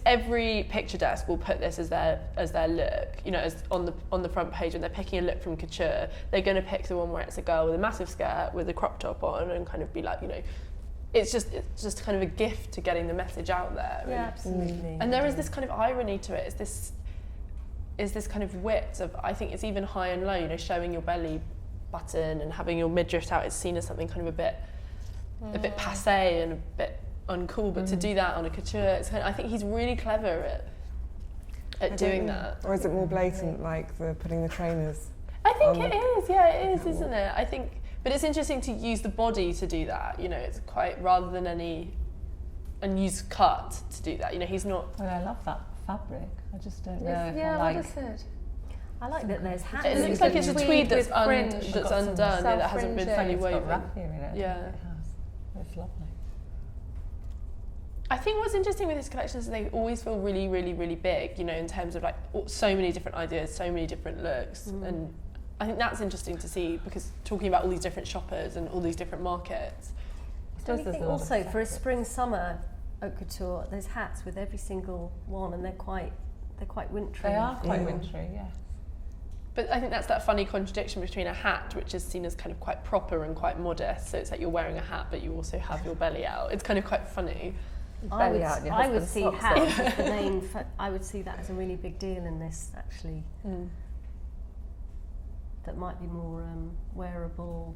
Every picture desk will put this as their look. You know, as on the front page when they're picking a look from couture, they're going to pick the one where it's a girl with a massive skirt with a crop top on and kind of be like, you know, it's just kind of a gift to getting the message out there. Yeah, absolutely. And there is this kind of irony to it. Is this kind of wit of, I think it's even high and low. You know, showing your belly button and having your midriff out is seen as something kind of a bit passé and a bit uncool, but to do that on a couture, it's kind of, I think he's really clever at doing that. Or is it more blatant, like putting the trainers? I think it is, yeah, it is, isn't it? I think, but it's interesting to use the body to do that. You know, it's quite rather than and use cut to do that. You know, he's not. Well, I love that fabric. I just don't know if yeah, I what is it? I like that there's hats. It looks like it's a tweed that's undone, that hasn't been fully woven. It's got raffia in it. Yeah. It has. It's lovely. I think what's interesting with his collections is they always feel really, really, really big, you know, in terms of like so many different ideas, so many different looks. And I think that's interesting to see because talking about all these different shoppers and all these different markets. I think also for a spring-summer haute couture, there's hats with every single one and they're quite wintry. They are quite wintry, yes. But I think that's that funny contradiction between a hat, which is seen as kind of quite proper and quite modest. So it's like you're wearing a hat, but you also have your belly out. It's kind of quite funny. I would see hats as the name for, I would see that as a really big deal in this, actually. That might be more wearable,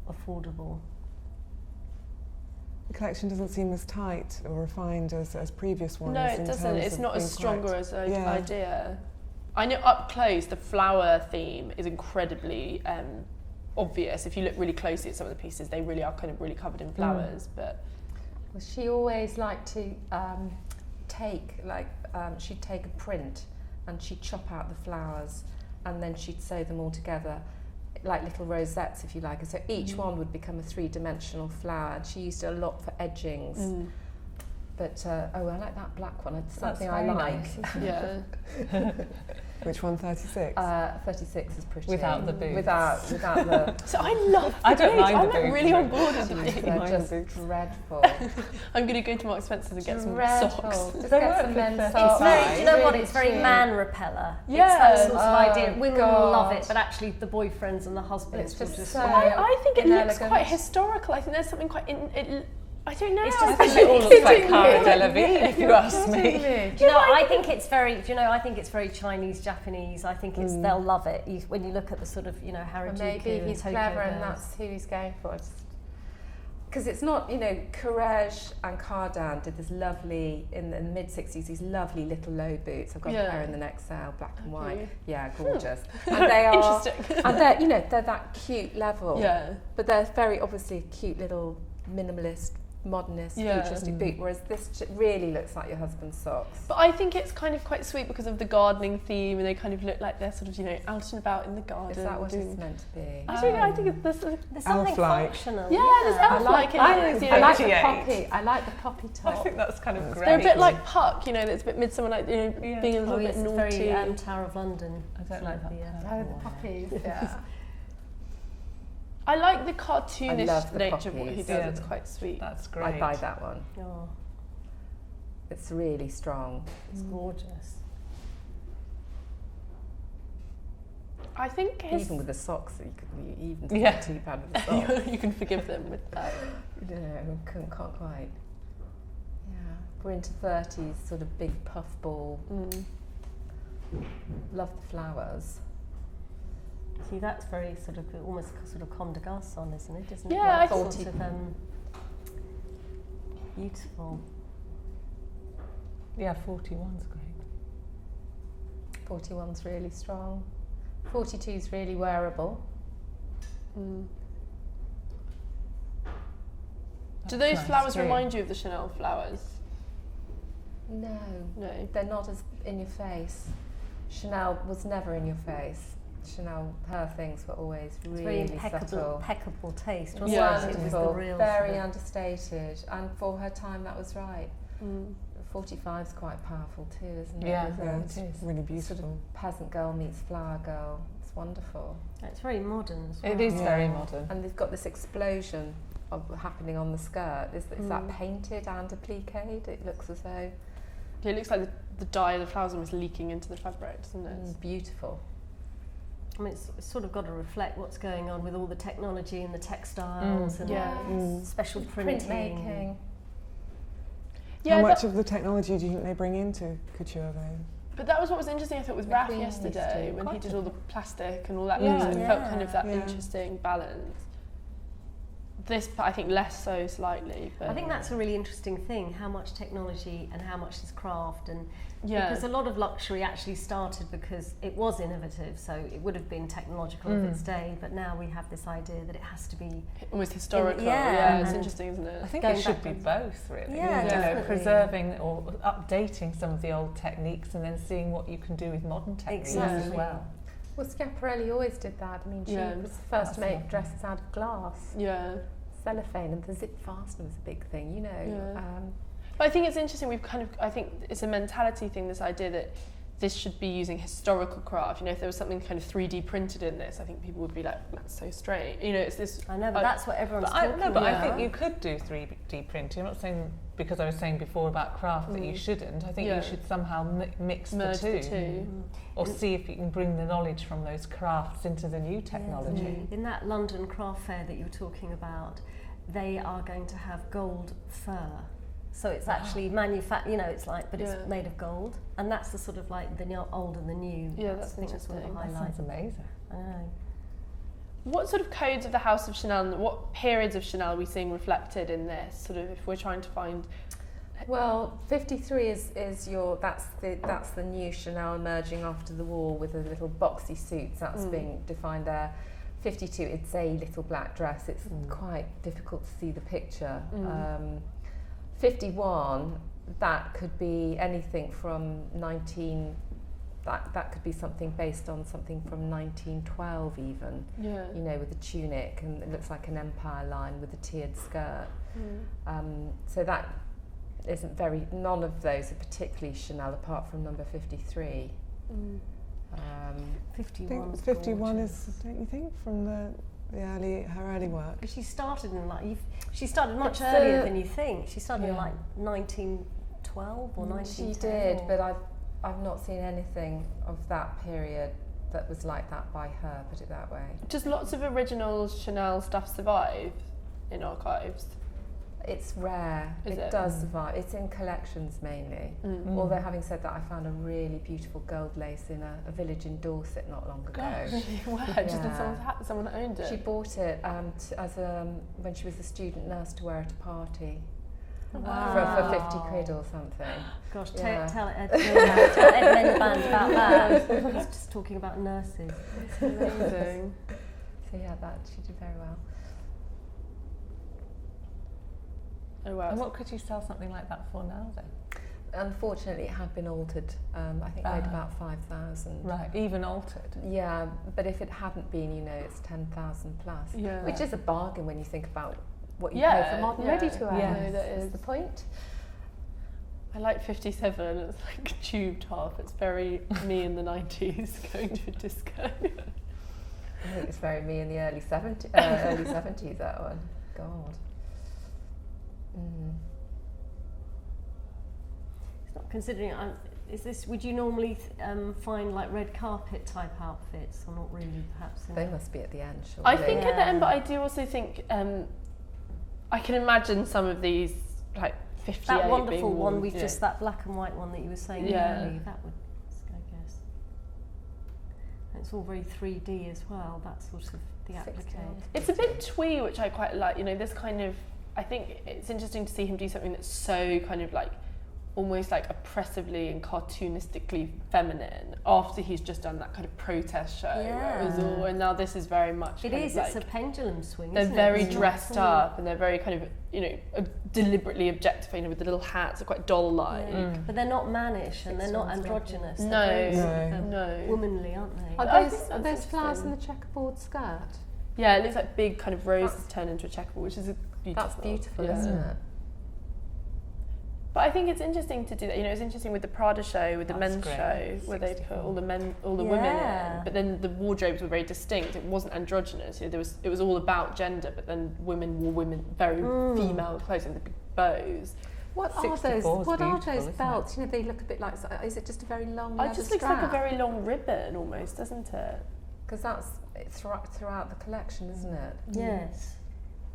affordable. The collection doesn't seem as tight or refined as previous ones. No, it doesn't. It's not as stronger as an idea. I know up close the flower theme is incredibly obvious. If you look really closely at some of the pieces, they really are kind of really covered in flowers. But well, she always liked to she'd take a print and she'd chop out the flowers and then she'd sew them all together like little rosettes, if you like. And so each one would become a three-dimensional flower. And she used it a lot for edgings. But I like that black one. It's something I like. Nice, yeah. Which one? 36. 36 is pretty. Without the boots. Without the. So I love. I don't mind I'm the boots. really on board with you. They're just dreadful. I'm going to go to Marks Spencer's and get some socks. Just get some men's It's socks. very, do you know what? It's very man repeller. Yeah. It's that sort of idea. Women God. love it, but actually the boyfriends and the husbands It's will just just. so I think it looks inelegant. quite historical. I think there's something quite I don't know. It's I just think It all looks like it's Cara Delevingne, if you ask me. Do you know, I think it's very. Do you know? I think it's very Chinese, Japanese. I think it's they'll love it when you look at the sort of Harajuku. Maybe he's and clever Tokyo and girls. that's who he's going for. Because it's not, Courage and Cardin did this lovely, in the mid-60s, these lovely little low boots. I've got a pair in the next sale, black and white. Yeah, gorgeous. And they are, interesting. and they're that cute level. Yeah. But they're very obviously a cute little minimalist, modernist, futuristic boot, whereas this really looks like your husband's socks. But I think it's kind of quite sweet because of the gardening theme, and they kind of look like they're sort of, out and about in the garden. Is that what it's meant to be? I think it's this sort of, There's something elf-like. functional. there's elf-like in it. I like the poppy. I like the poppy top. I think that's kind of great. They're a bit like Puck, that's a bit Midsummer, like being a little bit It's naughty. very Tower of London. I don't like that. Oh, the poppies, yeah. I like the cartoonish I love the nature of what he poppies. does. It's quite sweet. That's great. I'd buy that one. Oh, It's really strong. it's gorgeous. I think Even with the socks, you even too bad with the socks. you can forgive them with that. Can't quite. Yeah, we're into 30s, sort of big puffball. Love the flowers. See, that's very sort of almost sort of Comme des Garçons, isn't it? Isn't Yeah, it? I Like sort of beautiful. Yeah, 41's great. 41's really strong. 42's really wearable. Do those nice flowers too. remind you of the Chanel flowers? No, No. they're not as in your face. Chanel was never in your face. Chanel, her things were always It's really very subtle. impeccable taste, wasn't Yeah. it? It was the Wonderful, real very sort of- understated, and for her time that was right. 45's quite powerful too, isn't it? Yeah, With yeah, a it is. Really beautiful. peasant girl meets flower girl. It's wonderful. It's very modern as well. It is very modern. And they've got this explosion happening on the skirt. Is that painted and appliqued? It looks as though... It looks like the dye of the flowers almost leaking into the fabric, doesn't it? It's beautiful. I mean, it's sort of got to reflect what's going on with all the technology and the textiles and special printing. Printmaking. How much of the technology do you think they bring into couture, though? But that was what was interesting, I thought, with Raf yesterday, when he did all the plastic and all that. It felt kind of that interesting balance. This, I think, less so slightly. But I think that's a really interesting thing, how much technology and how much is craft. And because a lot of luxury actually started because it was innovative, so it would have been technological of its day, but now we have this idea that it has to be almost historical. It's interesting, isn't it? I think it should be both, really. Preserving or updating some of the old techniques and then seeing what you can do with modern techniques as well. Well, Schiaparelli always did that. I mean, she was the first to make dresses out of glass. Cellophane, and the zip fastener was a big thing, you know. But I think it's interesting, I think it's a mentality thing, this idea that this should be using historical craft. You know, if there was something kind of 3D printed in this, I think people would be like, that's so strange. You know, it's this... I know, but that's what everyone's talking about. But I think you could do 3D printing. I'm not saying, because I was saying before about craft, that you shouldn't. I think you should somehow mix the two. Or see if you can bring the knowledge from those crafts into the new technology. In that London craft fair that you were talking about, they are going to have gold fur. So it's actually manufactured, you know, it's like, but it's made of gold. And that's the sort of like the old and the new. Yeah, that's interesting. That sounds amazing. I know. What sort of codes of the House of Chanel, and what periods of Chanel are we seeing reflected in this? Sort of, if we're trying to find... Well, 53 is your, that's the new Chanel emerging after the war with the little boxy suits, that's being defined there. 52, it's a little black dress, it's quite difficult to see the picture. 51, that could be anything from that could be something based on something from 1912 even, you know, with the tunic, and it looks like an empire line with a tiered skirt. So that isn't none of those are particularly Chanel apart from number 53. 51 is, don't you think, from her early work? She started much earlier than you think. She started in like 1912 or 1910. She did, but I've not seen anything of that period that was like that by her, put it that way. Does lots of original Chanel stuff survive in archives? It's rare. It does survive. It's in collections mainly. Although having said that, I found a really beautiful gold lace in a village in Dorset not long ago. Just in someone's hat, someone owned it. She bought it when she was a student nurse to wear at a party. For 50 quid or something. Gosh, tell Ed Miliband about that. He's just talking about nurses. It's amazing. So she did very well. Oh, wow. And what could you sell something like that for now then? Unfortunately, it had been altered. I think made about 5,000. Right, even altered. Yeah, but if it hadn't been, you know, it's 10,000 plus. Yeah. Which is a bargain when you think about what you pay for modern ready-to-wear. Yeah, that is the point. I like 57. It's like a tube top. It's very me in the 90s going to a disco. I think it's very me in the early 70s. That one. God. It's not considering. Would you normally find like red carpet type outfits, or not really? Perhaps they must be at the end. Surely. I think at the end, but I do also think I can imagine some of these like 58. That wonderful one with just that black and white one that you were saying earlier. That would, I guess. And it's all very 3D as well. That sort of the applique. It's a bit twee, which I quite like. You know, this kind of. I think it's interesting to see him do something that's so kind of like almost like oppressively and cartoonistically feminine after he's just done that kind of protest show where it was all, and now this is very much it's a pendulum swing. They're very dressed up and they're very kind of, you know, deliberately objectifying with the little hats, are quite doll-like. But they're not mannish and they're not androgynous. No. Womanly, aren't they? Are those flowers in the checkerboard skirt? Yeah, it looks like big kind of roses turned into a checkerboard, which is beautiful. That's beautiful, isn't it? But I think it's interesting to do that. You know, it's interesting with the Prada show, with the men's show, where they put all the women in. But then the wardrobes were very distinct. It wasn't androgynous. You know, it was all about gender. But then women wore very female clothes and the big bows. What are those belts? You know, they look a bit like. Is it just a very long leather It just looks like a very long ribbon, almost, doesn't it? Because that's throughout the collection, isn't it? Yes.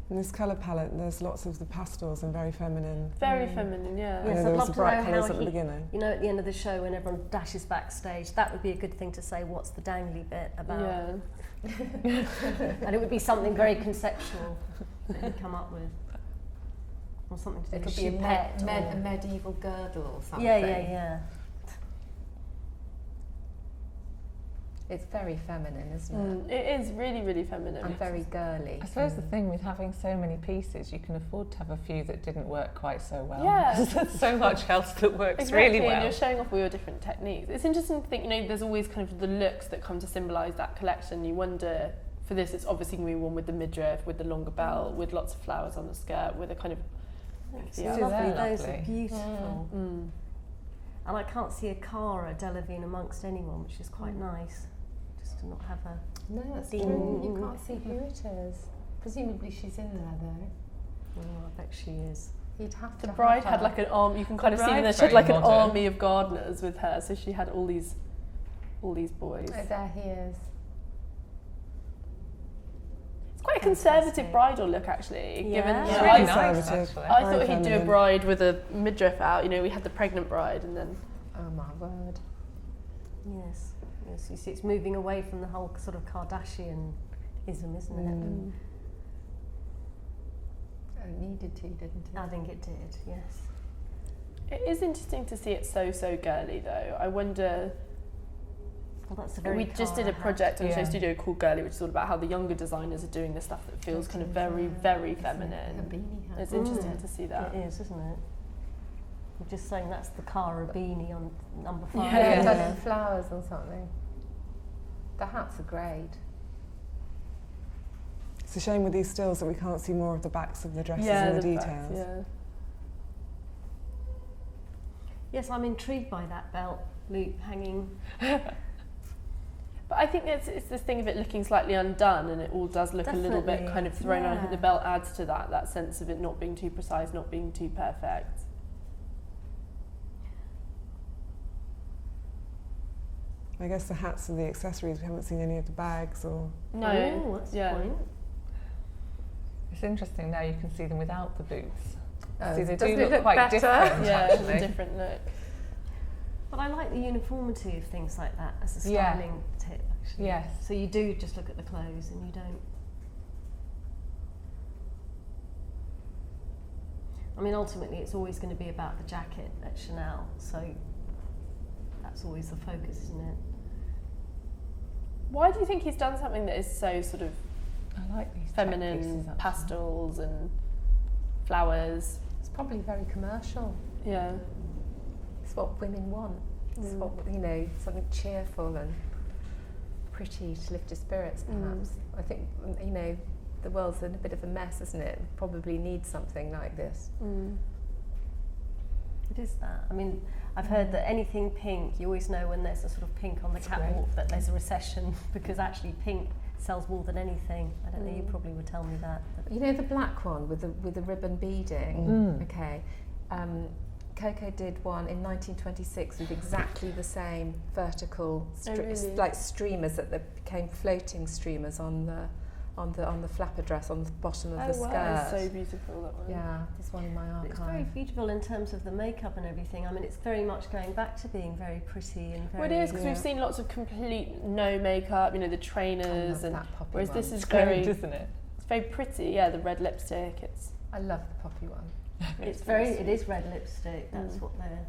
In this colour palette, there's lots of the pastels and very feminine. Very feminine, yeah. Yes, there I'd was love the to bright know colours how at the beginning. You know, at the end of the show, when everyone dashes backstage, that would be a good thing to say. What's the dangly bit about? Yeah. And it would be something very conceptual that you'd come up with, or something to do. It with could be a a medieval girdle or something. Yeah. It's very feminine, isn't it? It is really, really feminine. And very girly. I suppose the thing with having so many pieces, you can afford to have a few that didn't work quite so well. Yeah. Because there's so much else that works Exactly, really well. and you're showing off all your different techniques. It's interesting to think, you know, there's always kind of the looks that come to symbolise that collection. You wonder, for this, it's obviously going to be one with the midriff, with the longer belt, with lots of flowers on the skirt, with a kind of... It's lovely, those are beautiful. And I can't see a Cara Delevingne amongst anyone, which is quite nice. Just to not have a... No, that's true. You can't see who it is. Presumably she's in there though. Oh, I bet she is. You'd have to. The bride had like an arm. You can kind of see that she had like an army of gardeners with her. So she had all these boys. Oh, there he is. It's quite a conservative bridal look, actually. Yeah. Given, It's you know, really I nice, actually. thought he'd do a bride with a midriff out. You know, we had the pregnant bride, and then. Oh my word. Yes, you see it's moving away from the whole sort of Kardashian-ism, isn't it? It needed to, didn't it? I think it did, yes. It is interesting to see it so girly, though. I wonder. Well, that's a very we just did a project on Show Studio called Girly, which is all about how the younger designers are doing the stuff that feels kind of very feminine. It's interesting to see that. It is, isn't it? I'm just saying that's the Cara beanie on number 5. Yeah, like flowers or something. The hats are great. It's a shame with these stills that we can't see more of the backs of the dresses and the details. Backs, Yes, I'm intrigued by that belt loop hanging. But I think it's this thing of it looking slightly undone, and it all does look a little bit kind of thrown on. I think the belt adds to that sense of it not being too precise, not being too perfect. I guess the hats and the accessories, we haven't seen any of the bags or... No, oh, that's the point. It's interesting now you can see them without the boots. See, they do look quite better? different. Yeah, it's actually. a different look. But I like the uniformity of things like that as a styling tip, actually. Yes. So you do just look at the clothes and you don't... I mean, ultimately, it's always going to be about the jacket at Chanel, so that's always the focus, isn't it? Why do you think he's done something that is so sort of I like these feminine pastels and flowers? It's probably very commercial. Yeah. It's what women want. It's what, you know, something cheerful and pretty to lift your spirits, perhaps. I think, you know, the world's in a bit of a mess, isn't it? Probably needs something like this. It is that. I mean, I've heard that anything pink, you always know when there's a sort of pink on the catwalk that there's a recession, because actually pink sells more than anything. I don't know, you probably would tell me that. You know the black one with the ribbon beading? Okay. Coco did one in 1926 with exactly the same vertical, like streamers that became floating streamers on the flapper dress on the bottom of the skirt. Wow, so beautiful, that one. Yeah, there's one in my archive. It's very beautiful in terms of the makeup and everything. I mean, it's very much going back to being very pretty and very... Well, it is, because we've seen lots of complete no makeup, you know, the trainers, and whereas one. this is It's very, great, isn't it? It's very pretty. Yeah, the red lipstick. I love the poppy one. It is red lipstick. That's what they're...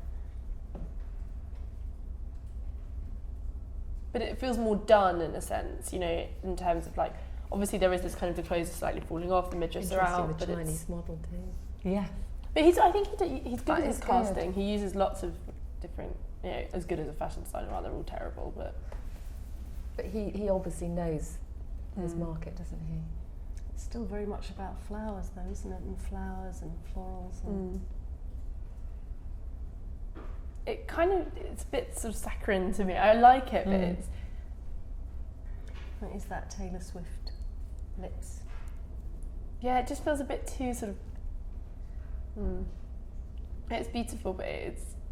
But it feels more done in a sense, you know, in terms of like, obviously there is this kind of the clothes are slightly falling off, the midriffs are out, but Chinese model too. Yeah. But I think he's good at his casting. He uses lots of different, you know, as good as a fashion designer. Well, they're all terrible, but he obviously knows his market, doesn't he? It's still very much about flowers, though, isn't it? And flowers and florals. And it's a bit sort of saccharine to me. I like it, but it's... What is that, Taylor Swift lips? Yeah, it just feels a bit too sort of... It's beautiful, but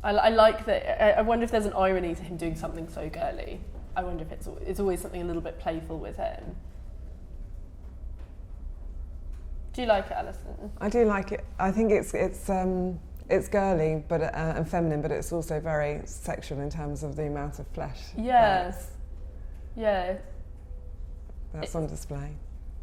I like that. I wonder if there's an irony to him doing something so girly. I wonder if it's always something a little bit playful with him. Do you like it, Alison? I do like it. I think it's girly, but and feminine, but it's also very sexual in terms of the amount of flesh. Yes. Yeah. That's on display.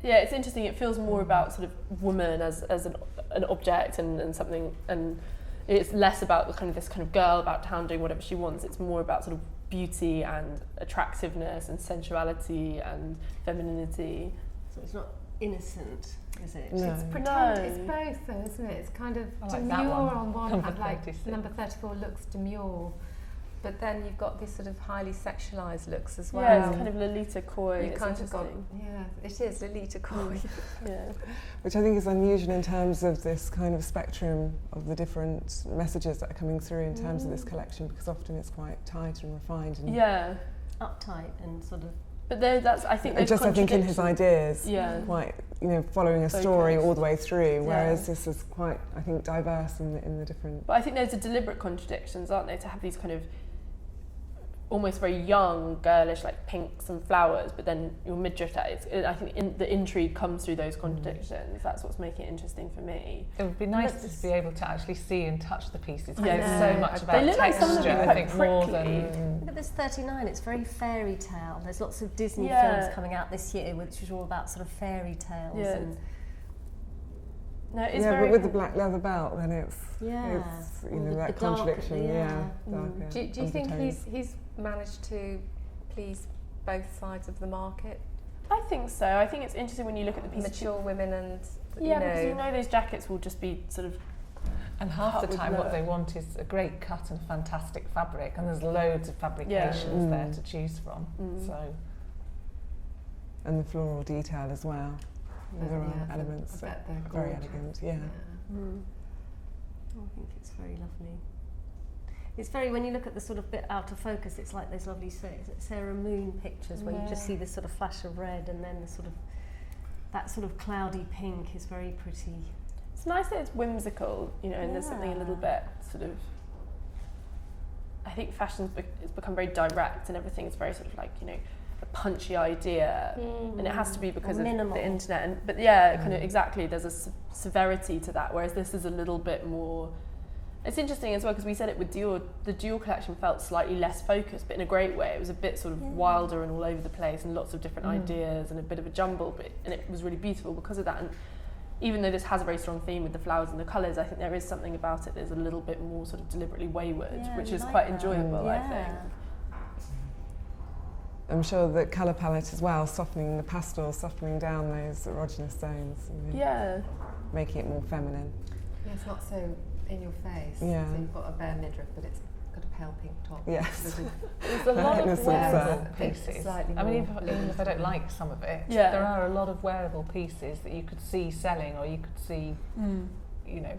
Yeah, it's interesting. It feels more about sort of woman as an object and something, and it's less about this kind of girl about town doing whatever she wants. It's more about sort of beauty and attractiveness and sensuality and femininity. So it's not innocent, is it? No. It's pretend. It's both, though, isn't it? It's kind of demure on one hand, like number 34 looks demure, but then you've got these sort of highly sexualised looks as well. Yeah, it's kind of Lolita Coy. You kind of got, it is Lolita Coy. Yeah. Which I think is unusual in terms of this kind of spectrum of the different messages that are coming through in terms of this collection, because often it's quite tight and refined. And uptight and sort of... But that's, I think, I think in his ideas, quite, following a story all the way through, whereas this is quite, I think, diverse in the different... But I think those are deliberate contradictions, aren't they, to have these kind of almost very young, girlish, like pinks and flowers, but then your midriff I think the intrigue comes through those contradictions. That's what's making it interesting for me. It would be nice to be able to actually see and touch the pieces. Yeah, it's so much about they look texture, like some of them I think, prickly. more than... Look at this 39, it's very fairy tale. There's lots of Disney films coming out this year which is all about sort of fairy tales. Yeah. And no, it's but with the black leather belt, then it's that contradiction. Darker. Do you think he's managed to please both sides of the market? I think so. I think it's interesting when you look at the pieces. Mature women and because those jackets will just be sort of. And half the time what they want is a great cut and fantastic fabric, and there's loads of fabrications there to choose from. So. And the floral detail as well. There are elements that are very elegant. Yeah. I think it's very lovely. It's very, when you look at the sort of bit out of focus, it's like those lovely Sarah Moon pictures where you just see this sort of flash of red, and then the sort of that sort of cloudy pink is very pretty. It's nice that it's whimsical, and there's something a little bit sort of. I think fashion's it's become very direct, and everything is very sort of like a punchy idea, and it has to be because of the internet. But kind of exactly, there's a severity to that, whereas this is a little bit more. It's interesting as well because we said it with Dior. The Dior collection felt slightly less focused, but in a great way. It was a bit sort of wilder and all over the place, and lots of different ideas and a bit of a jumble. And it was really beautiful because of that. And even though this has a very strong theme with the flowers and the colours, I think there is something about it that's a little bit more sort of deliberately wayward, which is quite enjoyable. I think. I'm sure the colour palette as well, softening the pastels, softening down those erogenous zones. Making it more feminine. Yeah, it's not so in your face. Yeah. So you've got a bare midriff, but it's got a pale pink top. Yes. There's a lot of wearable pieces. I mean, even if I don't like some of it, there are a lot of wearable pieces that you could see selling, or you could see,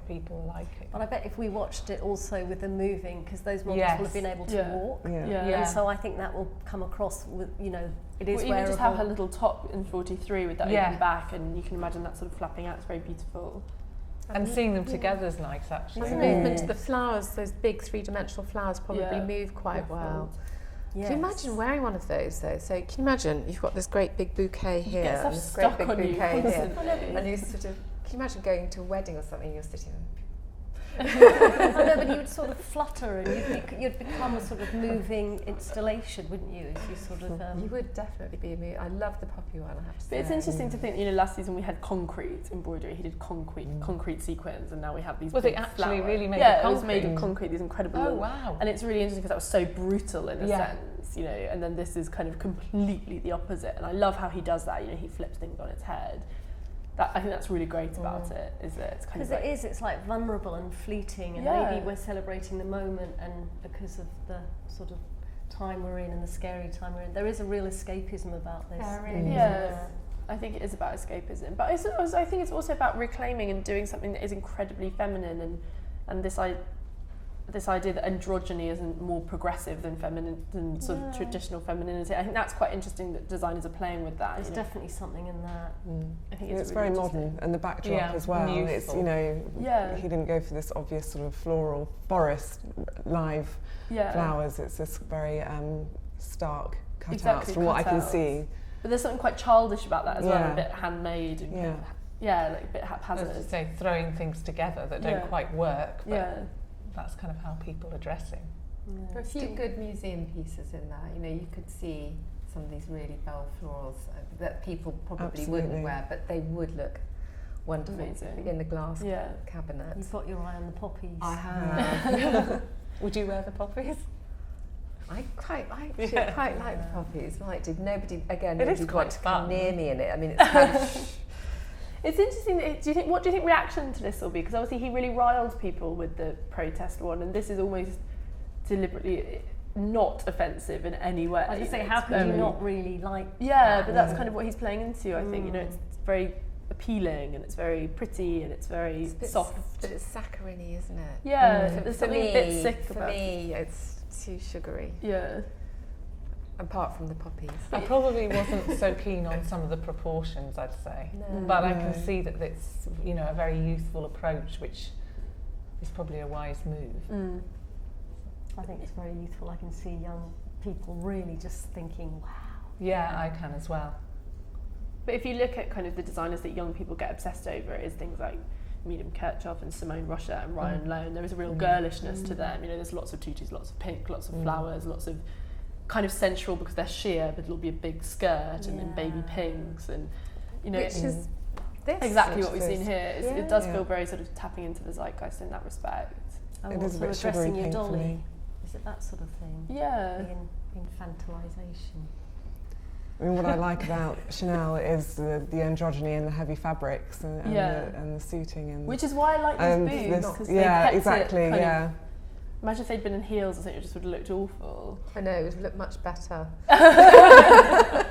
people liking. But I bet if we watched it also with them moving, because those models will have been able to walk. And so I think that will come across with, it is wearable. Even just have her little top in 43 with that open back, and you can imagine that sort of flapping out. It's very beautiful. And seeing them together is nice, actually. The movement to the flowers, those big three-dimensional flowers probably move quite well. Yes. Can you imagine wearing one of those, though? So can you imagine you've got this great big bouquet here and this great big bouquet here, and you sort of, can you imagine going to a wedding or something, you're sitting there? No, but you would sort of flutter, and you'd become a sort of moving installation, wouldn't you? As you sort of. You would definitely be a move. I love the poppy one, I have to say. But it's interesting to think, last season we had concrete embroidery. He did concrete sequins, and now we have these. Was it actually flower. really made of concrete? It was made of concrete. These incredible. Oh wow! And it's really interesting because that was so brutal in a sense, And then this is kind of completely the opposite. And I love how he does that. He flips things on its head. I think that's really great about it, is that it's kind of like... Because it's like vulnerable and fleeting, and maybe we're celebrating the moment, and because of the sort of time we're in and the scary time we're in, there is a real escapism about this. I think it is about escapism, but I think it's also about reclaiming and doing something that is incredibly feminine, and this this idea that androgyny isn't more progressive than feminine, than sort of traditional femininity. I think that's quite interesting that designers are playing with that. There's definitely something in that. I think it's really very modern, and the backdrop as well. Useful. It's, you know, he didn't go for this obvious sort of floral forest live flowers. It's this very stark cutouts from what I can see. But there's something quite childish about that as well, a bit handmade and like a bit haphazard. As I say, throwing things together that don't quite work, but that's kind of how people are dressing. There are a few good museum pieces in there. You know, you could see some of these really bold florals that people probably wouldn't wear, but they would look wonderful in the glass cabinet. You've got your eye on the poppies. I have. Would you wear the poppies? I quite like the poppies. Nobody would want to come near me in it. I mean, it's kind of... It's interesting. What do you think reaction to this will be? Because obviously he really riled people with the protest one, and this is almost deliberately not offensive in any way. I was going to say, how could you not really like? Yeah, but that's kind of what he's playing into. I think, you know, it's very appealing and it's very pretty and it's very soft. But it's saccharine-y, isn't it? Yeah, there's something a bit sick about it. For me, it's too sugary. Yeah. Apart from the poppies. I probably wasn't so keen on some of the proportions, I'd say. No. But I can see that it's, you know, a very youthful approach, which is probably a wise move. I think it's very youthful. I can see young people really just thinking, wow. Yeah, I can as well. But if you look at kind of the designers that young people get obsessed over, it is things like Medium Kirchhoff and Simone Rocha and Ryan Lowe. There is a real girlishness to them. You know, there's lots of tutus, lots of pink, lots of flowers, lots of kind of sensual because they're sheer, but it'll be a big skirt and baby pinks, and you know, which is this, exactly what we've seen here. It does feel very sort of tapping into the zeitgeist in that respect. It is a bit sugary pink for me. Is it that sort of thing? Yeah. The infantilization. I mean, what I like about Chanel is the androgyny and the heavy fabrics and the suiting, and which is why I like these boots, because exactly. Imagine if they'd been in heels or something, it just would have looked awful. I know, it would have looked much better. I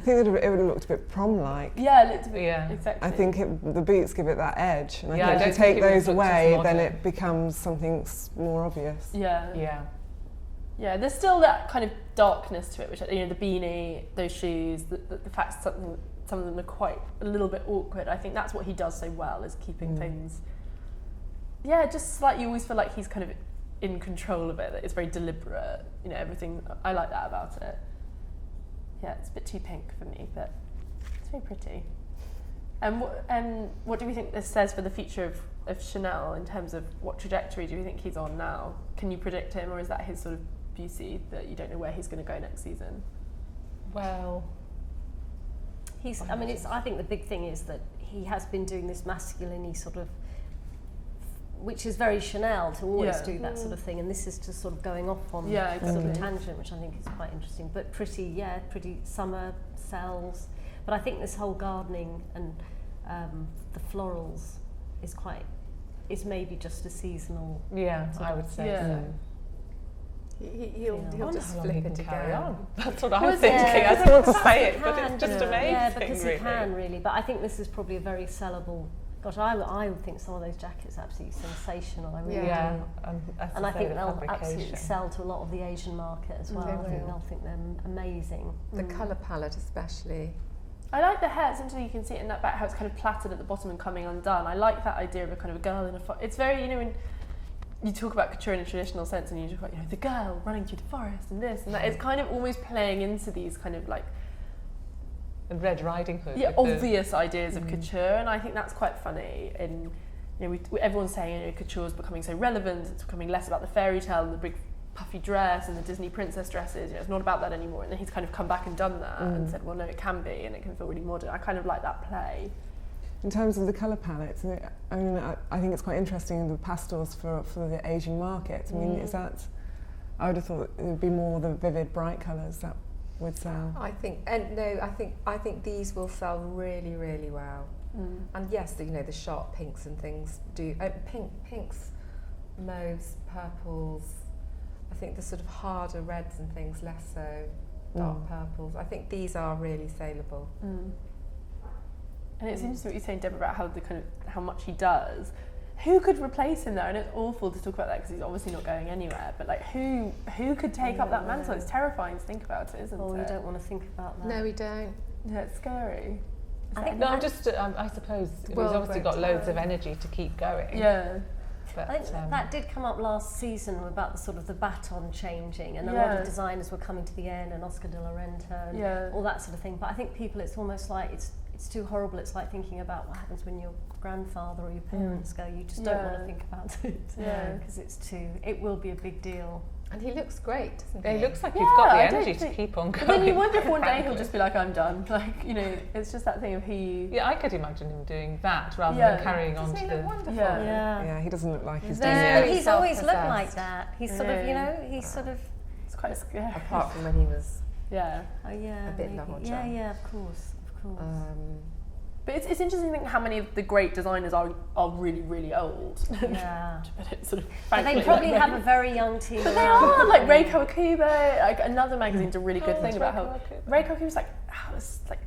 think it would have looked a bit prom-like. Yeah, it looked a bit, exactly. I think the boots give it that edge, and I think if you take those away, then it becomes something more obvious. Yeah, there's still that kind of darkness to it, which, you know, the beanie, those shoes, the fact that some of them are quite a little bit awkward. I think that's what he does so well, is keeping things... Yeah, just like you always feel like he's kind of in control of it, that it's very deliberate, you know, everything. I like that about it. Yeah, it's a bit too pink for me, but it's very pretty. And what do we think this says for the future of Chanel in terms of what trajectory do you think he's on now? Can you predict him, or is that his sort of beauty that you don't know where he's going to go next season? Well, I think the big thing is that he has been doing this masculine-y sort of, which is very Chanel to always do that sort of thing, and this is just sort of going off on sort of tangent, which I think is quite interesting. But pretty summer sells. But I think this whole gardening and the florals is maybe just a seasonal. Yeah, I would say so. He'll just flip it carry on. That's what I'm thinking. I don't want to say it, but it's just amazing. Yeah, because he can really. But I think this is probably a very sellable. Gosh, I would think some of those jackets are absolutely sensational. I really do. And I think they'll absolutely sell to a lot of the Asian market as well. I think they'll think they're amazing. The colour palette especially. I like the hair. It's interesting, you can see it in that back, how it's kind of plaited at the bottom and coming undone. I like that idea of a kind of a girl in a forest. It's very, you know, when you talk about couture in a traditional sense and you talk about, you know, the girl running through the forest and this and that, it's kind of almost playing into these kind of like and Red Riding Hood. Yeah, obvious ideas of couture, and I think that's quite funny. And you know, everyone's saying, you know, couture is becoming so relevant. It's becoming less about the fairy tale and the big puffy dress and the Disney princess dresses. You know, it's not about that anymore. And then he's kind of come back and done that and said, well, no, it can be, and it can feel really modern. I kind of like that play. In terms of the colour palettes, I mean, I think it's quite interesting, the pastels for the Asian market. I mean, is that? I would have thought it would be more the vivid, bright colours that would sell. I think these will sell really, really well. And yes, you know, the sharp pinks and things do. Pinks, mauves, purples. I think the sort of harder reds and things less so. Dark purples. I think these are really saleable. And it's interesting what you're saying, Deborah, about how much he does. who could replace him there? And it's awful to talk about that because he's obviously not going anywhere. But like, who could take up that mantle? It's terrifying to think about it, isn't it? Oh, you don't want to think about that. No, we don't. Yeah, it's scary. I suppose he's obviously got loads of energy to keep going. Yeah. But, I think that did come up last season about the sort of the baton changing, and a lot of designers were coming to the end, and Oscar de la Renta and all that sort of thing. But I think people, it's almost like it's too horrible. It's like thinking about what happens when your grandfather or your parents go. You just don't want to think about it because it will be a big deal. And he looks great, doesn't he? He looks like he's got the energy to keep on going. But then you wonder if one day he'll just be like, I'm done. Like, you know, it's just that thing of Yeah, I could imagine him doing that rather than carrying on to the... wonderful? Yeah, he doesn't look like he's doing doing it. it. He's always looked like that. He's sort of, you know, he's sort of... It's quite scary. Apart from when he was a bit larger. Yeah, of course. But it's interesting to think how many of the great designers are really, really old. Yeah. But it's sort of but they probably have a very young team. But they are, like Ray Kawakubo, like another magazine's a really good thing about how Ray Kawakubo's like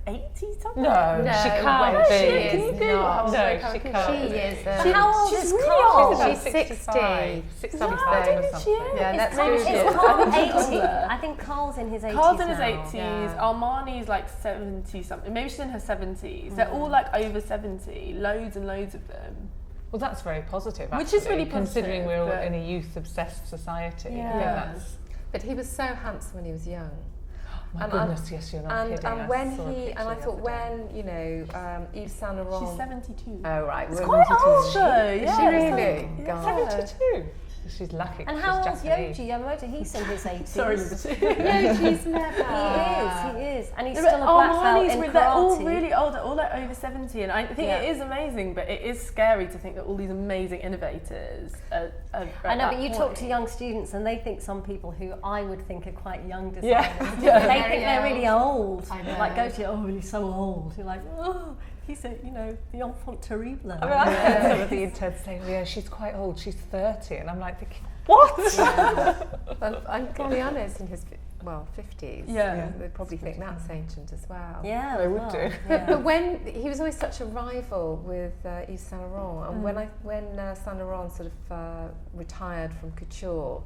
80 something? No, she can't be. Can you Google how old Ray she Kawakubo can't. She is. How old she's is really Carl? old. She's 60. 60 No, I don't think she is. Yeah, let's Maybe Google she it. is. Carl I think she's 80. older. I think Carl's in his 80s Carl's in his now. 80s, Armani's like 70 something, maybe she's in her 70s. They're all like over 70, loads and loads of them. Well, that's very positive, actually, Which is really positive, considering we're all but- in a youth-obsessed society. Yeah. I think that's... But he was so handsome when he was young. My goodness, yes, you're not kidding. And when saw a he, picture and I the thought other day. when, you know, Yves Saint Laurent. She's 72. Oh right, It's we're quite 72. old though, Is yeah. she it's really? like- God. 72. She's lucky. And she's how old's Japanese. Yoji Yamamoto? He's in his 80s. Sorry, Yoji's never. He is. And he's But still a black belt Armani's in they're all karate. really old, they're all like over 70, and I think it is amazing, but it is scary to think that all these amazing innovators are I know, but you talk to young students and they think some people who I would think are quite young designers, they think they're really old. I know. Like go to, oh, he's so old. You're like, oh, he's a, you know, the enfant terrible. I mean, I heard some of the interns saying, yeah, she's quite old, she's 30, and I'm like thinking, what? Well, I'm going to be honest, in his 50s, Yeah. they'd probably think that's ancient as well. Yeah, They would do. But when he was always such a rival with Yves Saint Laurent, and when Saint Laurent sort of retired from couture,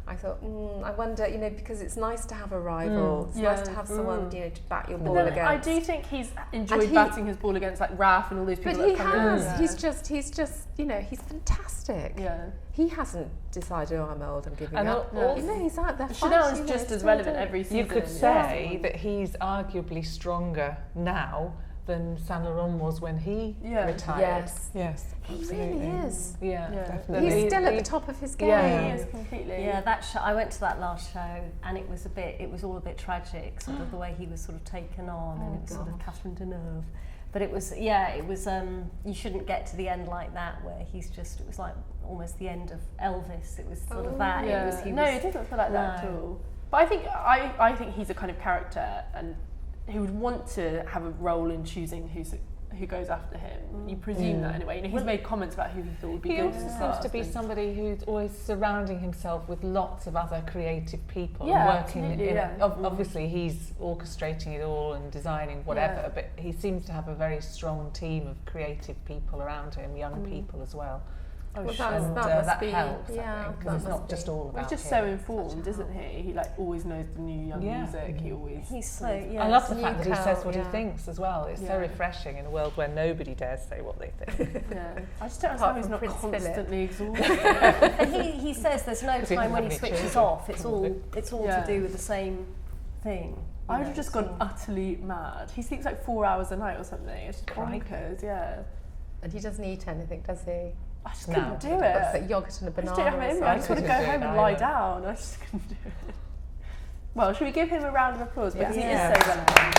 I thought, I wonder, you know, because it's nice to have a rival. It's nice to have someone, you know, to bat your ball But then against. I do think he's enjoyed batting his ball against like Raf and all these people. But he that come in. has. He's just, you know, he's fantastic. Yeah. He hasn't decided, oh, I'm old, I'm giving And up. also- No, he's out there Chanel fighting, is you just know, as still relevant doing- every season. You could say that he's arguably stronger now than Saint Laurent was when he retired. Yes. Yes, He absolutely. really is. Yeah, Definitely. He's still at the top of his game. Yeah, he is completely. Yeah, that show, I went to that last show and it was all a bit tragic, sort of the way he was sort of taken on, and it was sort of Catherine Deneuve. But it was, you shouldn't get to the end like that where it was like almost the end of Elvis. It was sort of that. Yeah. It doesn't feel like that at all. But I think he's a kind of character and who would want to have a role in choosing who goes after him. You presume that anyway. You know, he's made comments about who he thought would be He good. also seems to be somebody who's always surrounding himself with lots of other creative people, Yeah, working absolutely, in yeah. Obviously he's orchestrating it all and designing whatever, but he seems to have a very strong team of creative people around him, young people as well. Well, And that helps, I think, because it's not just all about He's just him. so informed, isn't he? He like always knows the new young music. He always. He's so, I love the fact that he says what he yeah. thinks as well. It's so refreshing in a world where nobody dares say what they think. Yeah. I just don't understand how he's not Prince Philip. constantly exhausted. And he says there's no Because he time when he doesn't have any switches children, off. It's all Yeah. to do with the same thing. I would have just gone utterly mad. He sleeps like 4 hours a night or something. It's just bonkers, yeah. And he doesn't eat anything, does he? I just No. couldn't do What's it. that, yogurt and a I just banana? don't have or it in me. something? I just want to go couldn't do home it and lie either. down. I just couldn't do it. Well, should we give him a round of applause? Because he Yeah. is so relevant.